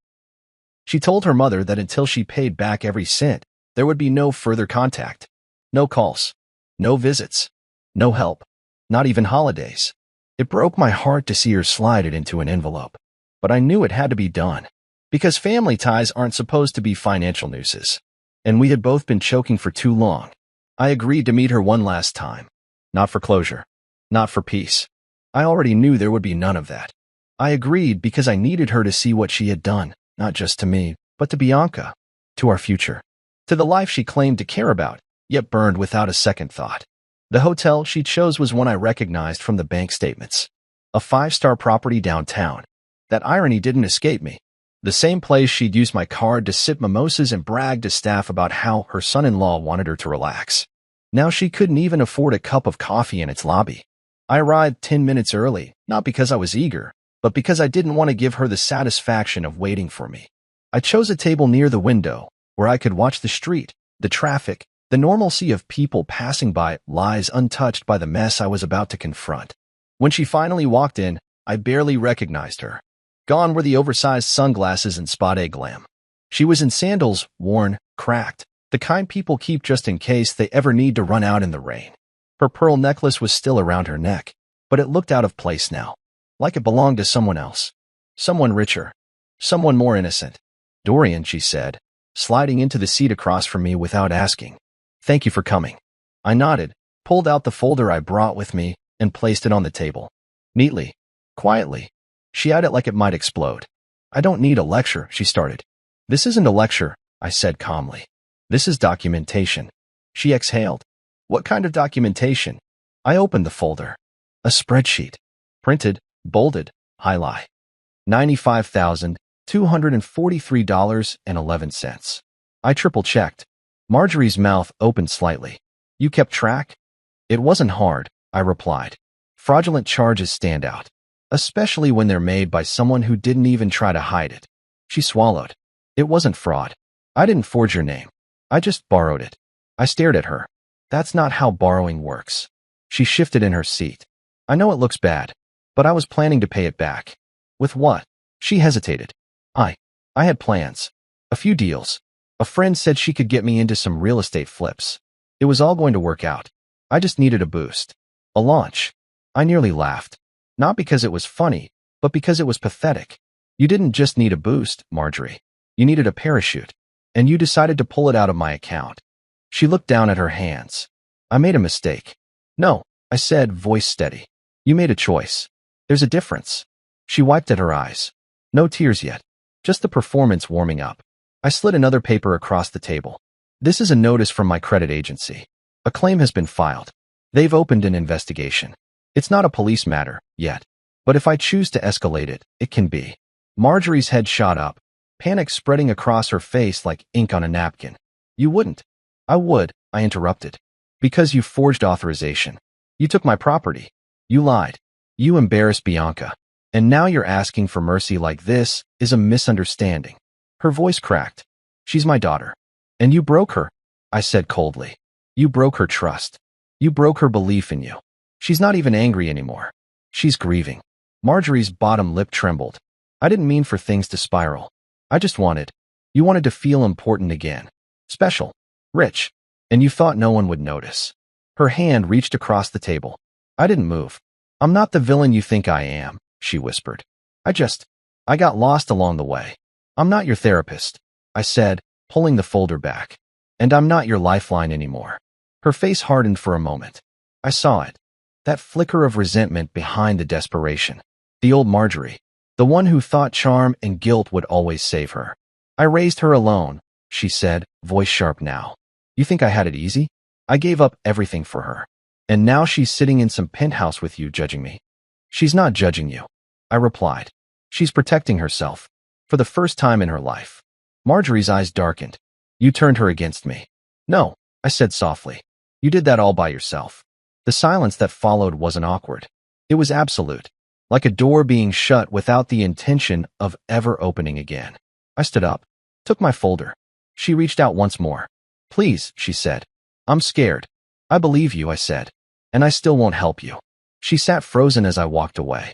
She told her mother that until she paid back every cent, there would be no further contact. No calls, no visits, no help, not even holidays. It broke my heart to see her slide it into an envelope. But I knew it had to be done. Because family ties aren't supposed to be financial nooses. And we had both been choking for too long. I agreed to meet her one last time. Not for closure. Not for peace. I already knew there would be none of that. I agreed because I needed her to see what she had done, not just to me, but to Bianca, to our future, to the life she claimed to care about, yet burned without a second thought. The hotel she chose was one I recognized from the bank statements. A 5-star property downtown. That irony didn't escape me. The same place she'd used my card to sip mimosas and brag to staff about how her son-in-law wanted her to relax. Now she couldn't even afford a cup of coffee in its lobby. I arrived 10 minutes early, not because I was eager, but because I didn't want to give her the satisfaction of waiting for me. I chose a table near the window, where I could watch the street, the traffic, the normalcy of people passing by, lies untouched by the mess I was about to confront. When she finally walked in, I barely recognized her. Gone were the oversized sunglasses and spade glam. She was in sandals, worn, cracked, the kind people keep just in case they ever need to run out in the rain. Her pearl necklace was still around her neck, but it looked out of place now, like it belonged to someone else. Someone richer. Someone more innocent. Dorian, she said, sliding into the seat across from me without asking. Thank you for coming. I nodded, pulled out the folder I brought with me, and placed it on the table. Neatly, quietly. She eyed it like it might explode. I don't need a lecture, she started. This isn't a lecture, I said calmly. This is documentation. She exhaled. What kind of documentation? I opened the folder. A spreadsheet. Printed, bolded, highlight. $95,243.11. I triple-checked. Marjorie's mouth opened slightly. You kept track? It wasn't hard, I replied. Fraudulent charges stand out, especially when they're made by someone who didn't even try to hide it. She swallowed. It wasn't fraud. I didn't forge your name. I just borrowed it. I stared at her. That's not how borrowing works. She shifted in her seat. I know it looks bad, but I was planning to pay it back. With what? She hesitated. I had plans. A few deals. A friend said she could get me into some real estate flips. It was all going to work out. I just needed a boost. A launch. I nearly laughed. Not because it was funny, but because it was pathetic. You didn't just need a boost, Marjorie. You needed a parachute. And you decided to pull it out of my account. She looked down at her hands. I made a mistake. No, I said, voice steady. You made a choice. There's a difference. She wiped at her eyes. No tears yet. Just the performance warming up. I slid another paper across the table. This is a notice from my credit agency. A claim has been filed. They've opened an investigation. It's not a police matter, yet. But if I choose to escalate it, it can be. Marjorie's head shot up, panic spreading across her face like ink on a napkin. You wouldn't. I would, I interrupted. Because you forged authorization. You took my property. You lied. You embarrassed Bianca. And now you're asking for mercy like this is a misunderstanding. Her voice cracked. She's my daughter. And you broke her, I said coldly. You broke her trust. You broke her belief in you. She's not even angry anymore. She's grieving. Marjorie's bottom lip trembled. I didn't mean for things to spiral. I just wanted. You wanted to feel important again. Special. Rich. And you thought no one would notice. Her hand reached across the table. I didn't move. I'm not the villain you think I am, she whispered. I got lost along the way. I'm not your therapist, I said, pulling the folder back. And I'm not your lifeline anymore. Her face hardened for a moment. I saw it. That flicker of resentment behind the desperation. The old Marjorie. The one who thought charm and guilt would always save her. I raised her alone, she said, voice sharp now. You think I had it easy? I gave up everything for her. And now she's sitting in some penthouse with you judging me. She's not judging you, I replied. She's protecting herself. For the first time in her life. Marjorie's eyes darkened. You turned her against me. No, I said softly. You did that all by yourself. The silence that followed wasn't awkward. It was absolute. Like a door being shut without the intention of ever opening again. I stood up, took my folder. She reached out once more. Please, she said. I'm scared. I believe you, I said. And I still won't help you. She sat frozen as I walked away.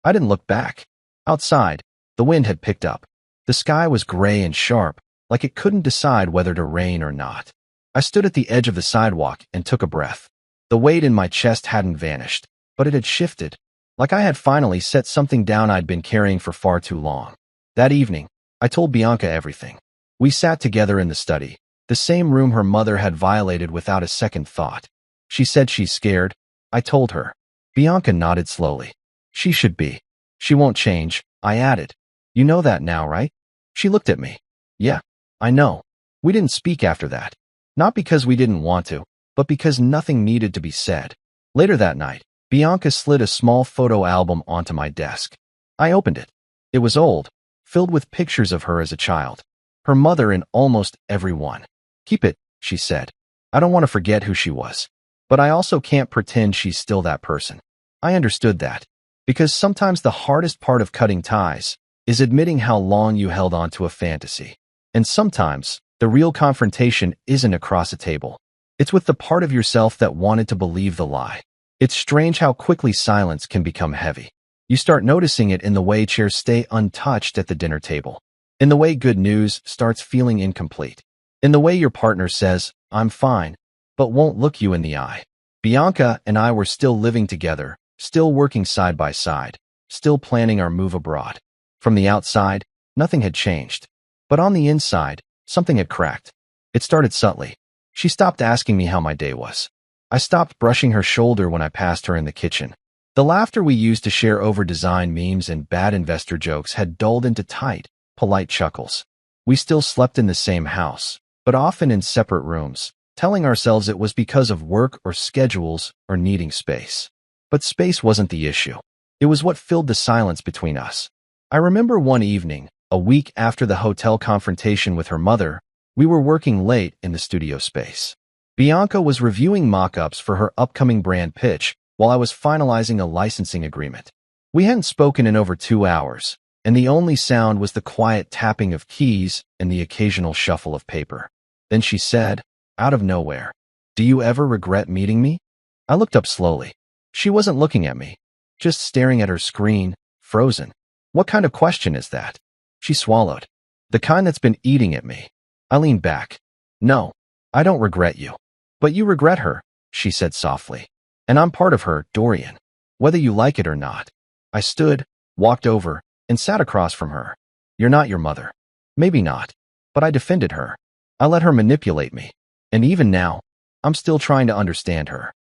I didn't look back. Outside, the wind had picked up. The sky was gray and sharp, like it couldn't decide whether to rain or not. I stood at the edge of the sidewalk and took a breath. The weight in my chest hadn't vanished, but it had shifted. Like I had finally set something down I'd been carrying for far too long. That evening, I told Bianca everything. We sat together in the study, the same room her mother had violated without a second thought. She said she's scared. I told her. Bianca nodded slowly. She should be. She won't change, I added. You know that now, right? She looked at me. Yeah, I know. We didn't speak after that. Not because we didn't want to, but because nothing needed to be said. Later that night, Bianca slid a small photo album onto my desk. I opened it. It was old, filled with pictures of her as a child. Her mother in almost every one. Keep it, she said. I don't want to forget who she was. But I also can't pretend she's still that person. I understood that. Because sometimes the hardest part of cutting ties is admitting how long you held on to a fantasy. And sometimes, the real confrontation isn't across a table. It's with the part of yourself that wanted to believe the lie. It's strange how quickly silence can become heavy. You start noticing it in the way chairs stay untouched at the dinner table. In the way good news starts feeling incomplete. In the way your partner says, I'm fine, but won't look you in the eye. Bianca and I were still living together, still working side by side, still planning our move abroad. From the outside, nothing had changed. But on the inside, something had cracked. It started subtly. She stopped asking me how my day was. I stopped brushing her shoulder when I passed her in the kitchen. The laughter we used to share over design memes and bad investor jokes had dulled into tight, polite chuckles. We still slept in the same house, but often in separate rooms, telling ourselves it was because of work or schedules or needing space. But space wasn't the issue. It was what filled the silence between us. I remember one evening, a week after the hotel confrontation with her mother, we were working late in the studio space. Bianca was reviewing mock-ups for her upcoming brand pitch while I was finalizing a licensing agreement. We hadn't spoken in over 2 hours, and the only sound was the quiet tapping of keys and the occasional shuffle of paper. Then she said, out of nowhere, "Do you ever regret meeting me?" I looked up slowly. She wasn't looking at me, just staring at her screen, frozen. What kind of question is that? She swallowed. The kind that's been eating at me. I leaned back. No, I don't regret you. But you regret her, she said softly. And I'm part of her, Dorian. Whether you like it or not. I stood, walked over, and sat across from her. You're not your mother. Maybe not. But I defended her. I let her manipulate me. And even now, I'm still trying to understand her.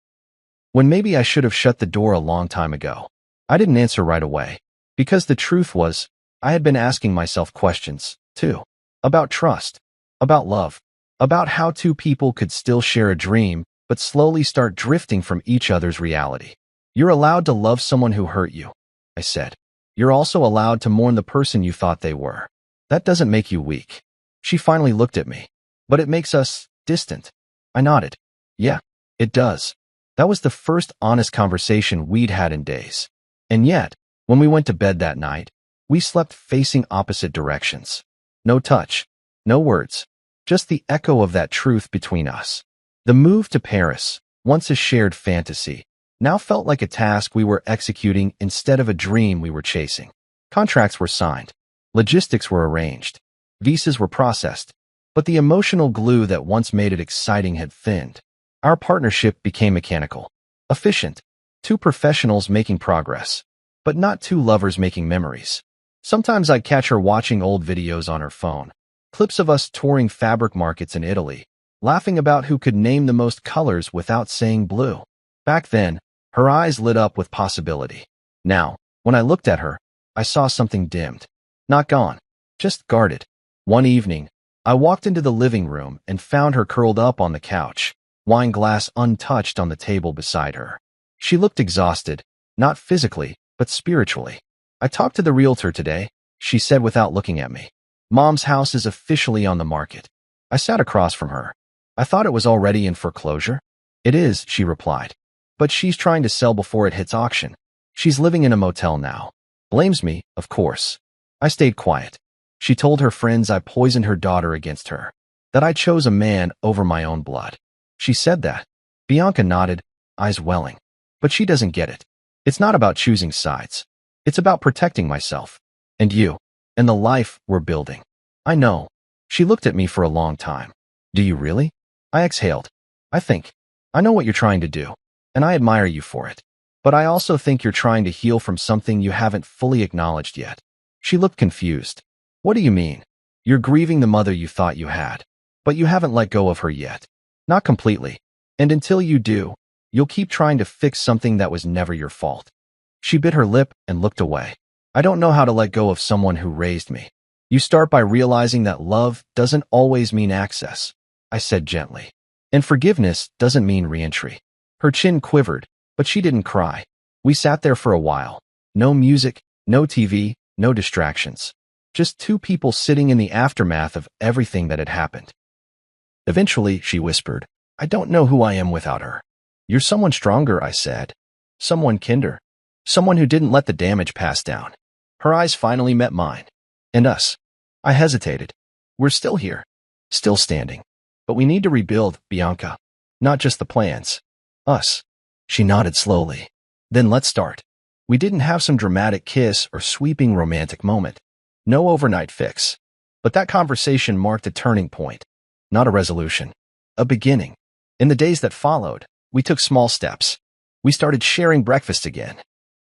When maybe I should have shut the door a long time ago. I didn't answer right away. Because the truth was, I had been asking myself questions, too. About trust. About love. About how two people could still share a dream, but slowly start drifting from each other's reality. You're allowed to love someone who hurt you, I said. You're also allowed to mourn the person you thought they were. That doesn't make you weak. She finally looked at me. But it makes us distant. I nodded. Yeah, it does. That was the first honest conversation we'd had in days. And yet, when we went to bed that night, we slept facing opposite directions. No touch. No words. Just the echo of that truth between us. The move to Paris, once a shared fantasy, now felt like a task we were executing instead of a dream we were chasing. Contracts were signed. Logistics were arranged. Visas were processed. But the emotional glue that once made it exciting had thinned. Our partnership became mechanical. Efficient. Two professionals making progress. But not two lovers making memories. Sometimes I'd catch her watching old videos on her phone. Clips of us touring fabric markets in Italy, laughing about who could name the most colors without saying blue. Back then, her eyes lit up with possibility. Now, when I looked at her, I saw something dimmed. Not gone. Just guarded. One evening, I walked into the living room and found her curled up on the couch, wine glass untouched on the table beside her. She looked exhausted, not physically, but spiritually. I talked to the realtor today, she said without looking at me. Mom's house is officially on the market. I sat across from her. I thought it was already in foreclosure. It is, she replied. But she's trying to sell before it hits auction. She's living in a motel now. Blames me, of course. I stayed quiet. She told her friends I poisoned her daughter against her. That I chose a man over my own blood. She said that. Bianca nodded, eyes welling. But she doesn't get it. It's not about choosing sides. It's about protecting myself. And you. And the life we're building. I know. She looked at me for a long time. Do you really? I exhaled. I think. I know what you're trying to do. And I admire you for it. But I also think you're trying to heal from something you haven't fully acknowledged yet. She looked confused. What do you mean? You're grieving the mother you thought you had. But you haven't let go of her yet. Not completely. And until you do, you'll keep trying to fix something that was never your fault. She bit her lip and looked away. I don't know how to let go of someone who raised me. You start by realizing that love doesn't always mean access, I said gently. And forgiveness doesn't mean reentry. Her chin quivered, but she didn't cry. We sat there for a while. No music, no TV, no distractions. Just two people sitting in the aftermath of everything that had happened. Eventually, she whispered, I don't know who I am without her. You're someone stronger, I said. Someone kinder. Someone who didn't let the damage pass down. Her eyes finally met mine. And us. I hesitated. We're still here. Still standing. But we need to rebuild, Bianca. Not just the plans. Us. She nodded slowly. Then let's start. We didn't have some dramatic kiss or sweeping romantic moment. No overnight fix. But that conversation marked a turning point. Not a resolution. A beginning. In the days that followed, we took small steps. We started sharing breakfast again.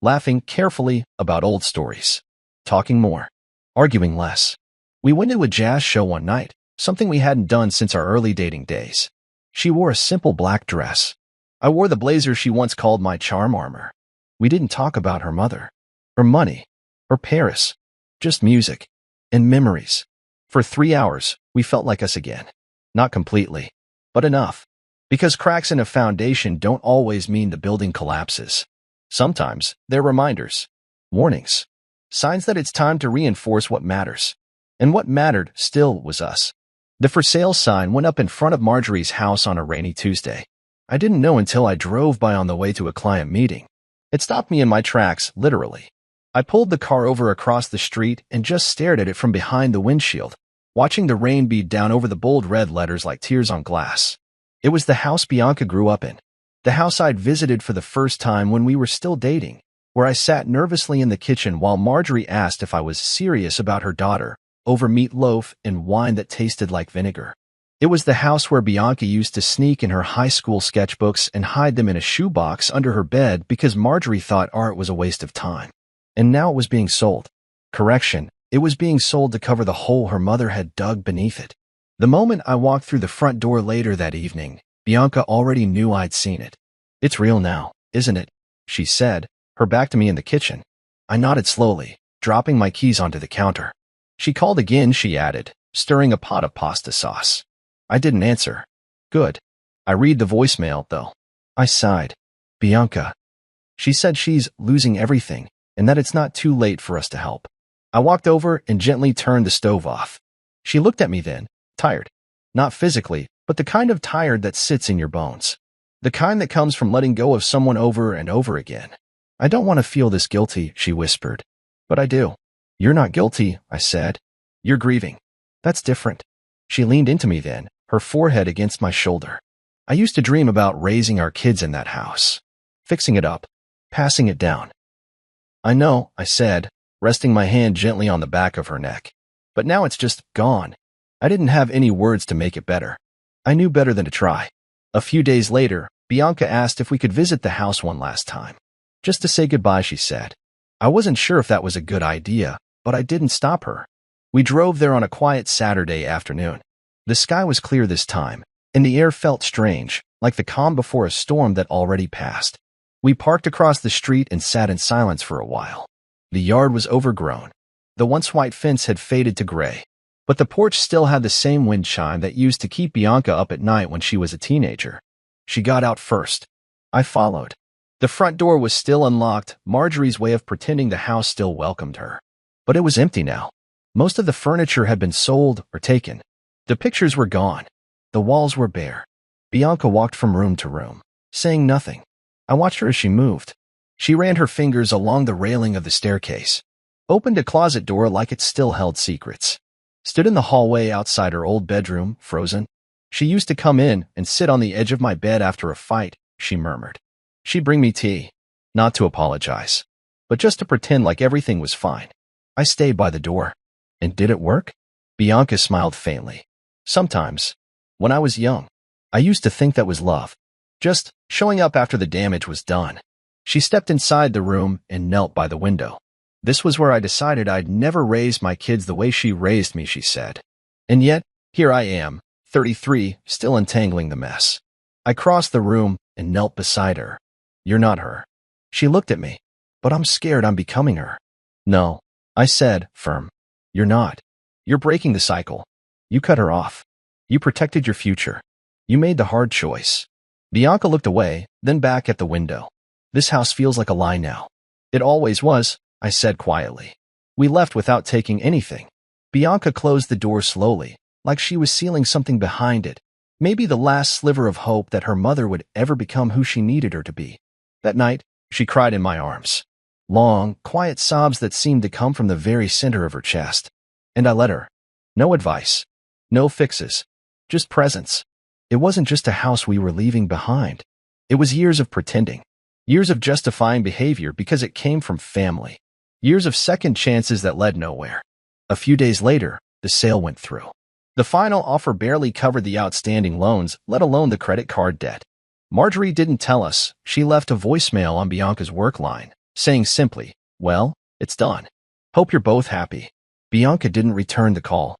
Laughing carefully about old stories. Talking more. Arguing less. We went to a jazz show one night, something we hadn't done since our early dating days. She wore a simple black dress. I wore the blazer she once called my charm armor. We didn't talk about her mother, her money, or Paris. Just music. And memories. For 3 hours, we felt like us again. Not completely, but enough. Because cracks in a foundation don't always mean the building collapses. Sometimes they're reminders, warnings, signs that it's time to reinforce what matters. And what mattered still was us. The for sale sign went up in front of Marjorie's house on a rainy Tuesday. I didn't know until I drove by on the way to a client meeting. It stopped me in my tracks, literally. I pulled the car over across the street and just stared at it from behind the windshield, watching the rain bead down over the bold red letters like tears on glass. It was the house Bianca grew up in. The house I'd visited for the first time when we were still dating, where I sat nervously in the kitchen while Marjorie asked if I was serious about her daughter, over meatloaf and wine that tasted like vinegar. It was the house where Bianca used to sneak in her high school sketchbooks and hide them in a shoebox under her bed because Marjorie thought art was a waste of time. And now it was being sold. Correction, it was being sold to cover the hole her mother had dug beneath it. The moment I walked through the front door later that evening, Bianca already knew I'd seen it. "It's real now, isn't it?" she said, her back to me in the kitchen. I nodded slowly, dropping my keys onto the counter. "She called again," she added, stirring a pot of pasta sauce. I didn't answer. Good. I read the voicemail, though. I sighed. "Bianca." She said she's losing everything, and that it's not too late for us to help. I walked over and gently turned the stove off. She looked at me then, tired. Not physically, but the kind of tired that sits in your bones. The kind that comes from letting go of someone over and over again. "I don't want to feel this guilty," she whispered. "But I do." "You're not guilty," I said. "You're grieving." "That's different." She leaned into me then, her forehead against my shoulder. "I used to dream about raising our kids in that house. Fixing it up. Passing it down." "I know," I said, resting my hand gently on the back of her neck. "But now it's just gone." I didn't have any words to make it better. I knew better than to try. A few days later, Bianca asked if we could visit the house one last time. "Just to say goodbye," she said. I wasn't sure if that was a good idea, but I didn't stop her. We drove there on a quiet Saturday afternoon. The sky was clear this time, and the air felt strange, like the calm before a storm that already passed. We parked across the street and sat in silence for a while. The yard was overgrown. The once white fence had faded to gray, but the porch still had the same wind chime that used to keep Bianca up at night when she was a teenager. She got out first. I followed. The front door was still unlocked, Marjorie's way of pretending the house still welcomed her. But it was empty now. Most of the furniture had been sold or taken. The pictures were gone. The walls were bare. Bianca walked from room to room, saying nothing. I watched her as she moved. She ran her fingers along the railing of the staircase, opened a closet door like it still held secrets, stood in the hallway outside her old bedroom, frozen. "She used to come in and sit on the edge of my bed after a fight," she murmured. "She'd bring me tea, not to apologize, but just to pretend like everything was fine." I stayed by the door. "And did it work?" Bianca smiled faintly. "Sometimes. When I was young, I used to think that was love. Just showing up after the damage was done." She stepped inside the room and knelt by the window. "This was where I decided I'd never raise my kids the way she raised me," she said. "And yet, here I am, 33, still untangling the mess." I crossed the room and knelt beside her. "You're not her." She looked at me. "But I'm scared I'm becoming her." "No," I said, firm. "You're not. You're breaking the cycle. You cut her off. You protected your future. You made the hard choice." Bianca looked away, then back at the window. "This house feels like a lie now." "It always was," I said quietly. "We left without taking anything." Bianca closed the door slowly, like she was sealing something behind it, maybe the last sliver of hope that her mother would ever become who she needed her to be. That night, she cried in my arms. Long, quiet sobs that seemed to come from the very center of her chest. And I let her. No advice. No fixes. Just presence. It wasn't just a house we were leaving behind. It was years of pretending. Years of justifying behavior because it came from family. Years of second chances that led nowhere. A few days later, the sale went through. The final offer barely covered the outstanding loans, let alone the credit card debt. Marjorie didn't tell us. She left a voicemail on Bianca's work line, saying simply, "Well, it's done. Hope you're both happy." Bianca didn't return the call.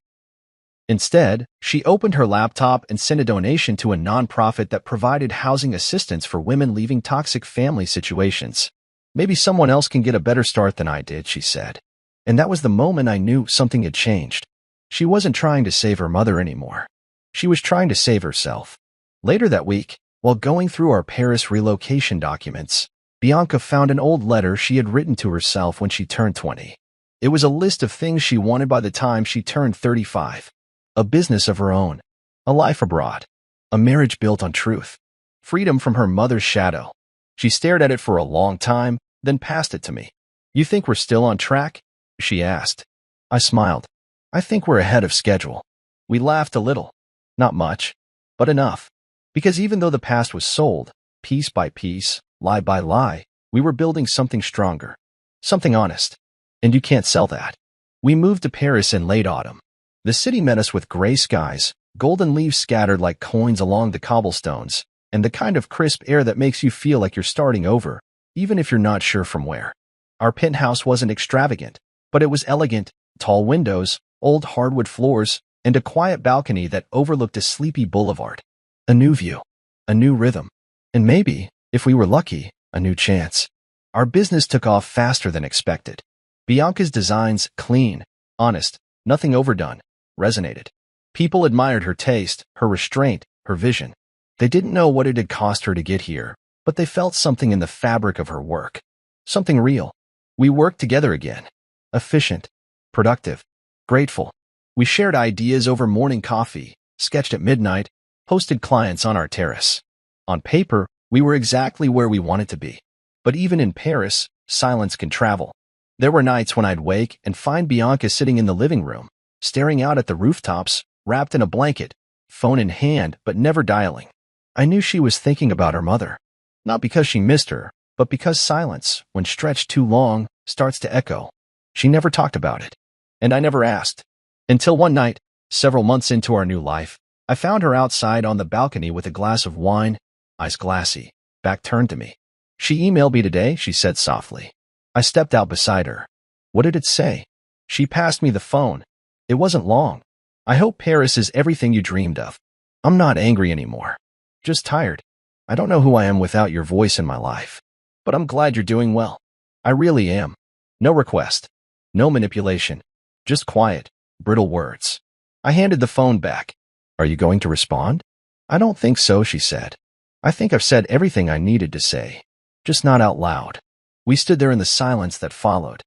Instead, she opened her laptop and sent a donation to a nonprofit that provided housing assistance for women leaving toxic family situations. "Maybe someone else can get a better start than I did," she said. And that was the moment I knew something had changed. She wasn't trying to save her mother anymore. She was trying to save herself. Later that week, while going through our Paris relocation documents, Bianca found an old letter she had written to herself when she turned 20. It was a list of things she wanted by the time she turned 35. A business of her own, a life abroad, a marriage built on truth, freedom from her mother's shadow. She stared at it for a long time, then passed it to me. "You think we're still on track?" she asked. I smiled. "I think we're ahead of schedule." We laughed a little. Not much, but enough. Because even though the past was sold, piece by piece, lie by lie, we were building something stronger, something honest. And you can't sell that. We moved to Paris in late autumn. The city met us with gray skies, golden leaves scattered like coins along the cobblestones, and the kind of crisp air that makes you feel like you're starting over, even if you're not sure from where. Our penthouse wasn't extravagant, but it was elegant: tall windows, old hardwood floors, and a quiet balcony that overlooked a sleepy boulevard. A new view, a new rhythm, and maybe, if we were lucky, a new chance. Our business took off faster than expected. Bianca's designs, clean, honest, nothing overdone, resonated. People admired her taste, her restraint, her vision. They didn't know what it had cost her to get here, but they felt something in the fabric of her work. Something real. We worked together again. Efficient, productive, grateful. We shared ideas over morning coffee, sketched at midnight, hosted clients on our terrace. On paper, we were exactly where we wanted to be. But even in Paris, silence can travel. There were nights when I'd wake and find Bianca sitting in the living room, staring out at the rooftops, wrapped in a blanket, phone in hand but never dialing. I knew she was thinking about her mother. Not because she missed her, but because silence, when stretched too long, starts to echo. She never talked about it. And I never asked. Until one night, several months into our new life, I found her outside on the balcony with a glass of wine, eyes glassy, back turned to me. "She emailed me today," she said softly. I stepped out beside her. What did it say? She passed me the phone. It wasn't long. "I hope Paris is everything you dreamed of. I'm not angry anymore. Just tired. I don't know who I am without your voice in my life. But I'm glad you're doing well. I really am." No request. No manipulation. Just quiet, brittle words. I handed the phone back. "Are you going to respond?" "I don't think so," she said. "I think I've said everything I needed to say. Just not out loud." We stood there in the silence that followed.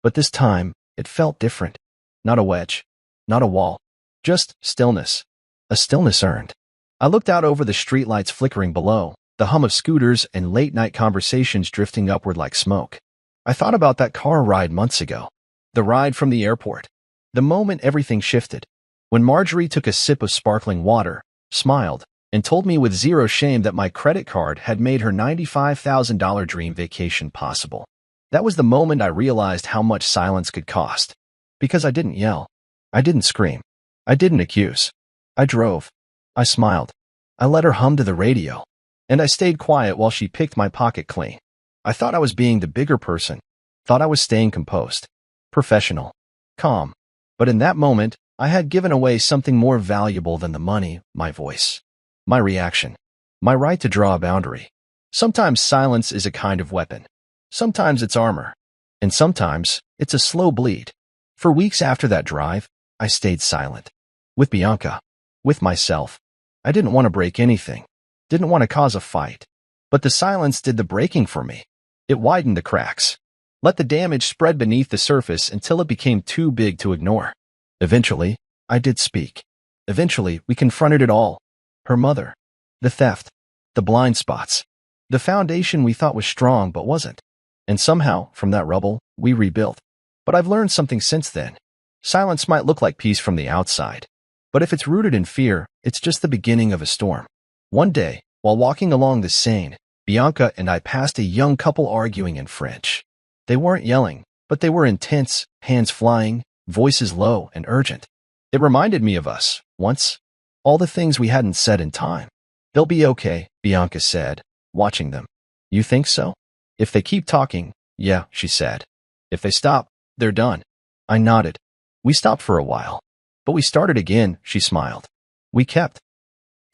But this time, it felt different. Not a wedge. Not a wall. Just stillness. A stillness earned. I looked out over the streetlights flickering below, the hum of scooters and late-night conversations drifting upward like smoke. I thought about that car ride months ago. The ride from the airport. The moment everything shifted. When Marjorie took a sip of sparkling water, smiled, and told me with zero shame that my credit card had made her $95,000 dream vacation possible. That was the moment I realized how much silence could cost. Because I didn't yell. I didn't scream. I didn't accuse. I drove. I smiled. I let her hum to the radio. And I stayed quiet while she picked my pocket clean. I thought I was being the bigger person. Thought I was staying composed. Professional. Calm. But in that moment, I had given away something more valuable than the money: my voice. My reaction. My right to draw a boundary. Sometimes silence is a kind of weapon. Sometimes it's armor. And sometimes it's a slow bleed. For weeks after that drive, I stayed silent. With Bianca. With myself. I didn't want to break anything. Didn't want to cause a fight. But the silence did the breaking for me. It widened the cracks. Let the damage spread beneath the surface until it became too big to ignore. Eventually, I did speak. Eventually, we confronted it all. Her mother. The theft. The blind spots. The foundation we thought was strong but wasn't. And somehow, from that rubble, we rebuilt. But I've learned something since then. Silence might look like peace from the outside. But if it's rooted in fear, it's just the beginning of a storm. One day, while walking along the Seine, Bianca and I passed a young couple arguing in French. They weren't yelling, but they were intense, hands flying, voices low and urgent. It reminded me of us, once. All the things we hadn't said in time. "They'll be okay," Bianca said, watching them. "You think so?" "If they keep talking, yeah," she said. "If they stop, they're done." I nodded. We stopped for a while. But we started again, she smiled. We kept.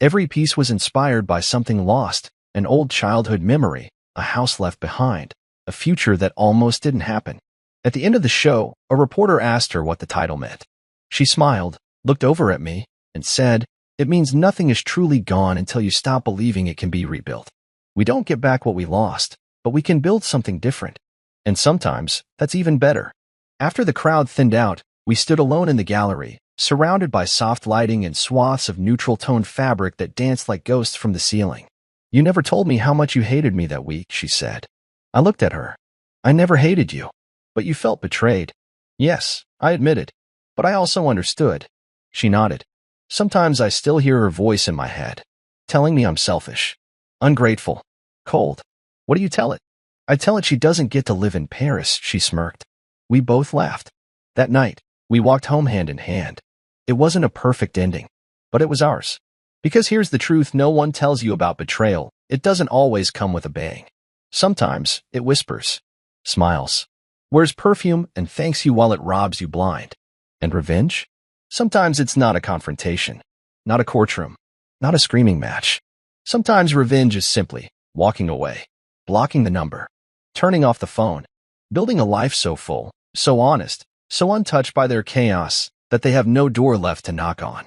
Every piece was inspired by something lost, an old childhood memory, a house left behind, a future that almost didn't happen. At the end of the show, a reporter asked her what the title meant. She smiled, looked over at me, and said, "It means nothing is truly gone until you stop believing it can be rebuilt. We don't get back what we lost, but we can build something different. And sometimes, that's even better." After the crowd thinned out, we stood alone in the gallery, surrounded by soft lighting and swaths of neutral-toned fabric that danced like ghosts from the ceiling. "You never told me how much you hated me that week," she said. I looked at her. "I never hated you. But you felt betrayed." "Yes," I admitted. "But I also understood." She nodded. Sometimes I still hear her voice in my head, telling me I'm selfish, ungrateful, cold. What do you tell it? I tell it she doesn't get to live in Paris, she smirked. We both laughed. That night, we walked home hand in hand. It wasn't a perfect ending, but it was ours. Because here's the truth no one tells you about betrayal: it doesn't always come with a bang. Sometimes it whispers. Smiles. Wears perfume and thanks you while it robs you blind. And revenge? Sometimes it's not a confrontation, not a courtroom, not a screaming match. Sometimes revenge is simply walking away, blocking the number, turning off the phone, building a life so full, so honest, so untouched by their chaos that they have no door left to knock on.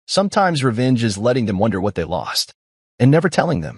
Sometimes revenge is letting them wonder what they lost and never telling them.